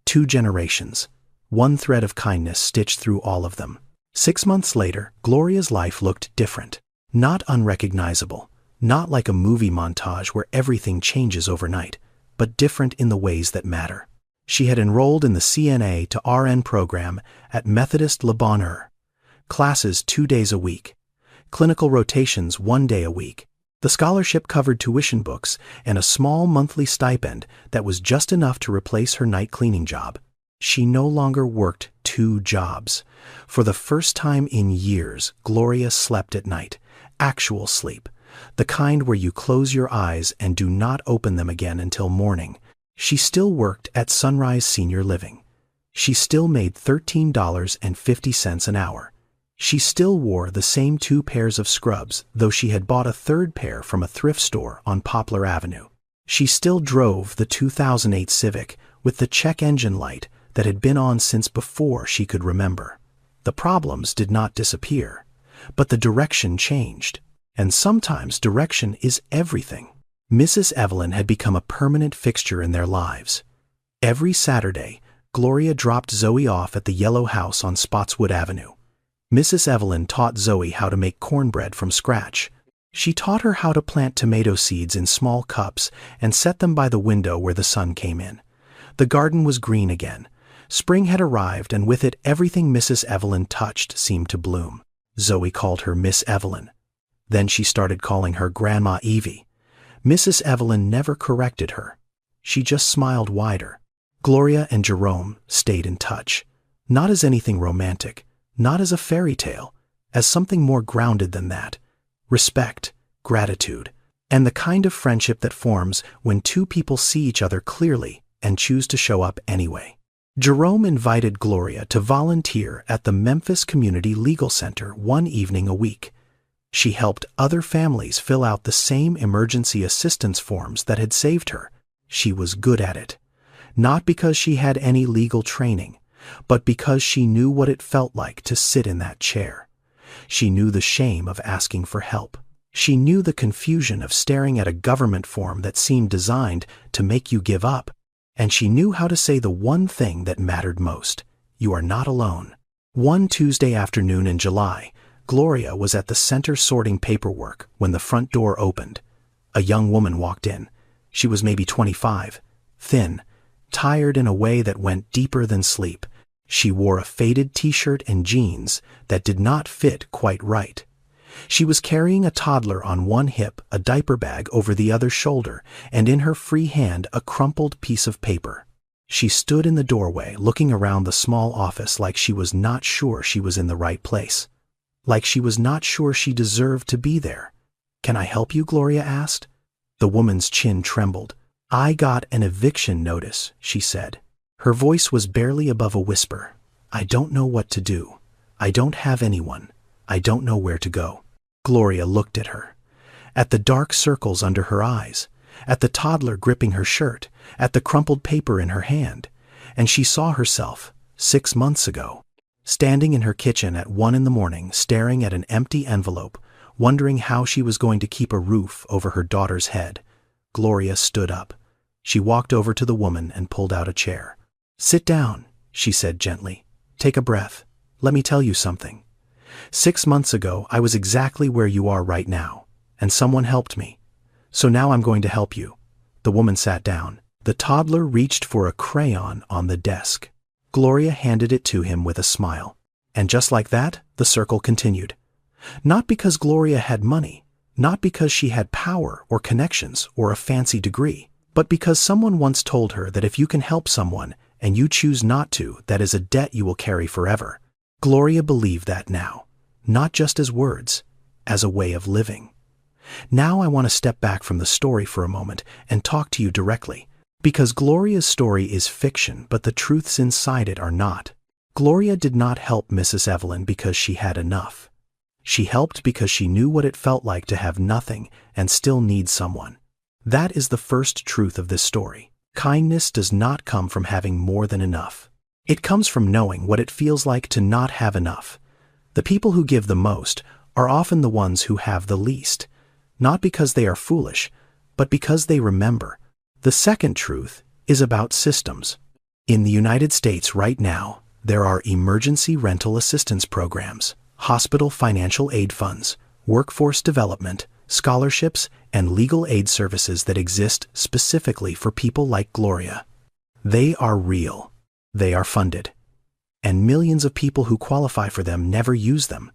2 generations, one thread of kindness stitched through all of them. 6 months later, Gloria's life looked different. Not unrecognizable, not like a movie montage where everything changes overnight, but different in the ways that matter. She had enrolled in the CNA to RN program at Methodist Le Bonheur. Classes 2 days a week. Clinical rotations 1 day a week. The scholarship covered tuition books and a small monthly stipend that was just enough to replace her night cleaning job. She no longer worked 2 jobs. For the first time in years, Gloria slept at night. Actual sleep. The kind where you close your eyes and do not open them again until morning. She still worked at Sunrise Senior Living. She still made $13.50 an hour. She still wore the same 2 pairs of scrubs, though she had bought a 3rd pair from a thrift store on Poplar Avenue. She still drove the 2008 Civic with the check engine light that had been on since before she could remember. The problems did not disappear, but the direction changed. And sometimes direction is everything. Mrs. Evelyn had become a permanent fixture in their lives. Every Saturday, Gloria dropped Zoe off at the yellow house on Spotswood Avenue. Mrs. Evelyn taught Zoe how to make cornbread from scratch. She taught her how to plant tomato seeds in small cups and set them by the window where the sun came in. The garden was green again. Spring had arrived, and with it everything Mrs. Evelyn touched seemed to bloom. Zoe called her Miss Evelyn. Then she started calling her Grandma Evie. Mrs. Evelyn never corrected her. She just smiled wider. Gloria and Jerome stayed in touch. Not as anything romantic, not as a fairy tale, as something more grounded than that. Respect, gratitude, and the kind of friendship that forms when two people see each other clearly and choose to show up anyway. Jerome invited Gloria to volunteer at the Memphis Community Legal Center one evening a week. She helped other families fill out the same emergency assistance forms that had saved her. She was good at it. Not because she had any legal training, but because she knew what it felt like to sit in that chair. She knew the shame of asking for help. She knew the confusion of staring at a government form that seemed designed to make you give up. And she knew how to say the one thing that mattered most: you are not alone. One Tuesday afternoon in July, Gloria was at the center sorting paperwork when the front door opened. A young woman walked in. She was maybe 25, thin, tired in a way that went deeper than sleep. She wore a faded t-shirt and jeans that did not fit quite right. She was carrying a toddler on one hip, a diaper bag over the other shoulder, and in her free hand a crumpled piece of paper. She stood in the doorway, looking around the small office like she was not sure she was in the right place. Like she was not sure she deserved to be there. "Can I help you?" Gloria asked. The woman's chin trembled. "I got an eviction notice," she said. Her voice was barely above a whisper. "I don't know what to do. I don't have anyone. I don't know where to go." Gloria looked at her, at the dark circles under her eyes, at the toddler gripping her shirt, at the crumpled paper in her hand, and she saw herself, 6 months ago, standing in her kitchen at 1 a.m, staring at an empty envelope, wondering how she was going to keep a roof over her daughter's head. Gloria stood up. She walked over to the woman and pulled out a chair. "Sit down," she said gently. "Take a breath. Let me tell you something. 6 months ago, I was exactly where you are right now, and someone helped me. So now I'm going to help you." The woman sat down. The toddler reached for a crayon on the desk. Gloria handed it to him with a smile. And just like that, the circle continued. Not because Gloria had money, not because she had power or connections or a fancy degree, but because someone once told her that if you can help someone and you choose not to, that is a debt you will carry forever. Gloria believed that now, not just as words, as a way of living. Now I want to step back from the story for a moment and talk to you directly, because Gloria's story is fiction, but the truths inside it are not. Gloria did not help Mrs. Evelyn because she had enough. She helped because she knew what it felt like to have nothing and still need someone. That is the first truth of this story. Kindness does not come from having more than enough. It comes from knowing what it feels like to not have enough. The people who give the most are often the ones who have the least, not because they are foolish, but because they remember. The second truth is about systems. In the United States right now, there are emergency rental assistance programs, hospital financial aid funds, workforce development, scholarships, and legal aid services that exist specifically for people like Gloria. They are real. They are funded. And millions of people who qualify for them never use them,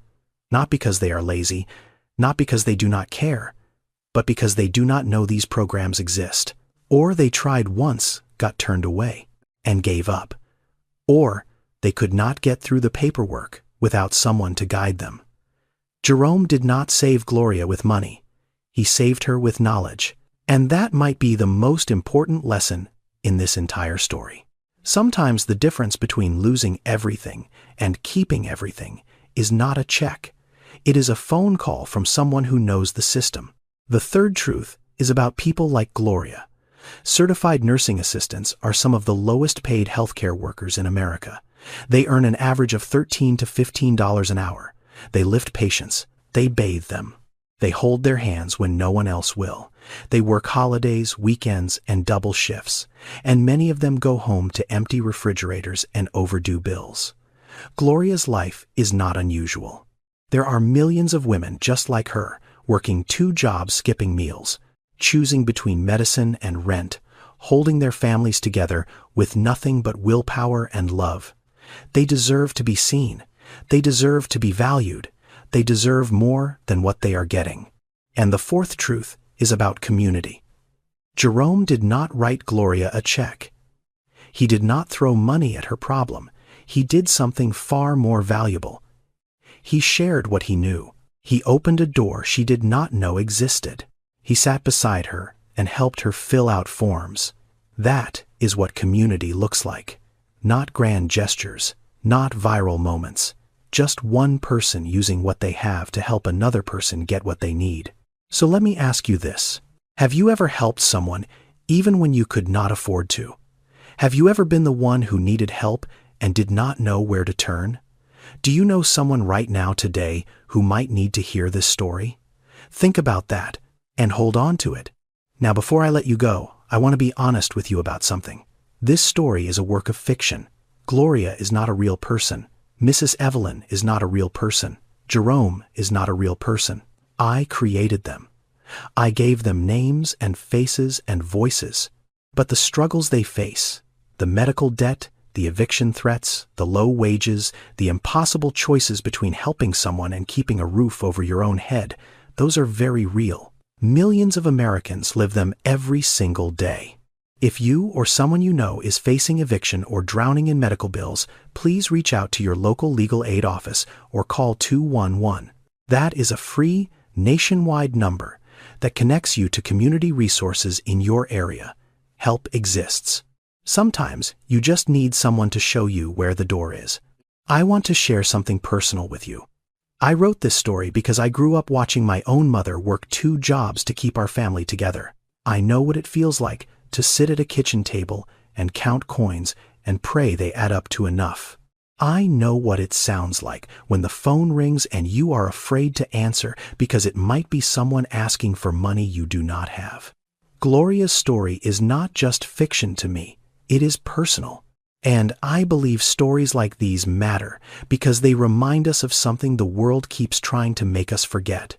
not because they are lazy, not because they do not care, but because they do not know these programs exist. Or they tried once, got turned away, and gave up. Or they could not get through the paperwork without someone to guide them. Jerome did not save Gloria with money. He saved her with knowledge. And that might be the most important lesson in this entire story. Sometimes the difference between losing everything and keeping everything is not a check. It is a phone call from someone who knows the system. The third truth is about people like Gloria. Certified nursing assistants are some of the lowest paid healthcare workers in America. They earn an average of $13 to $15 an hour. They lift patients. They bathe them. They hold their hands when no one else will. They work holidays, weekends, and double shifts, and many of them go home to empty refrigerators and overdue bills. Gloria's life is not unusual. There are millions of women just like her, working 2 jobs, skipping meals, choosing between medicine and rent, holding their families together with nothing but willpower and love. They deserve to be seen. They deserve to be valued. They deserve more than what they are getting. And the fourth truth is about community. Jerome did not write Gloria a check. He did not throw money at her problem. He did something far more valuable. He shared what he knew. He opened a door she did not know existed. He sat beside her and helped her fill out forms. That is what community looks like. Not grand gestures, not viral moments, just one person using what they have to help another person get what they need. So let me ask you this. Have you ever helped someone even when you could not afford to? Have you ever been the one who needed help and did not know where to turn? Do you know someone right now today who might need to hear this story? Think about that and hold on to it. Now, before I let you go, I want to be honest with you about something. This story is a work of fiction. Gloria is not a real person. Mrs. Evelyn is not a real person. Jerome is not a real person. I created them. I gave them names and faces and voices. But the struggles they face, the medical debt, the eviction threats, the low wages, the impossible choices between helping someone and keeping a roof over your own head, those are very real. Millions of Americans live them every single day. If you or someone you know is facing eviction or drowning in medical bills, please reach out to your local legal aid office or call 211. That is a free, nationwide number that connects you to community resources in your area. Help exists. Sometimes you just need someone to show you where the door is. I want to share something personal with you. I wrote this story because I grew up watching my own mother work 2 jobs to keep our family together. I know what it feels like to sit at a kitchen table and count coins and pray they add up to enough. I know what it sounds like when the phone rings and you are afraid to answer because it might be someone asking for money you do not have. Gloria's story is not just fiction to me. It is personal. And I believe stories like these matter because they remind us of something the world keeps trying to make us forget.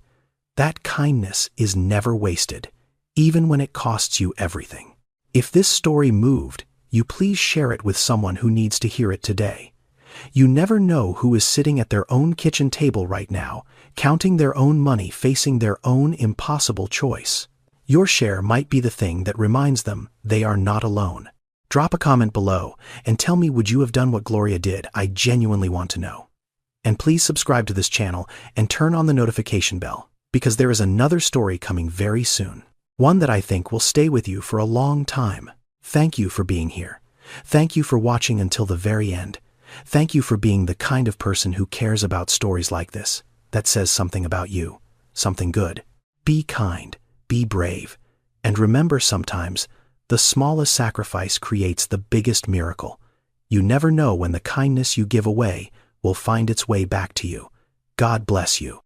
That kindness is never wasted, even when it costs you everything. If this story moved, you please share it with someone who needs to hear it today. You never know who is sitting at their own kitchen table right now, counting their own money, facing their own impossible choice. Your share might be the thing that reminds them they are not alone. Drop a comment below and tell me, would you have done what Gloria did? I genuinely want to know. And please subscribe to this channel and turn on the notification bell, because there is another story coming very soon. One that I think will stay with you for a long time. Thank you for being here. Thank you for watching until the very end. Thank you for being the kind of person who cares about stories like this. That says something about you. Something good. Be kind. Be brave. And remember, sometimes the smallest sacrifice creates the biggest miracle. You never know when the kindness you give away will find its way back to you. God bless you.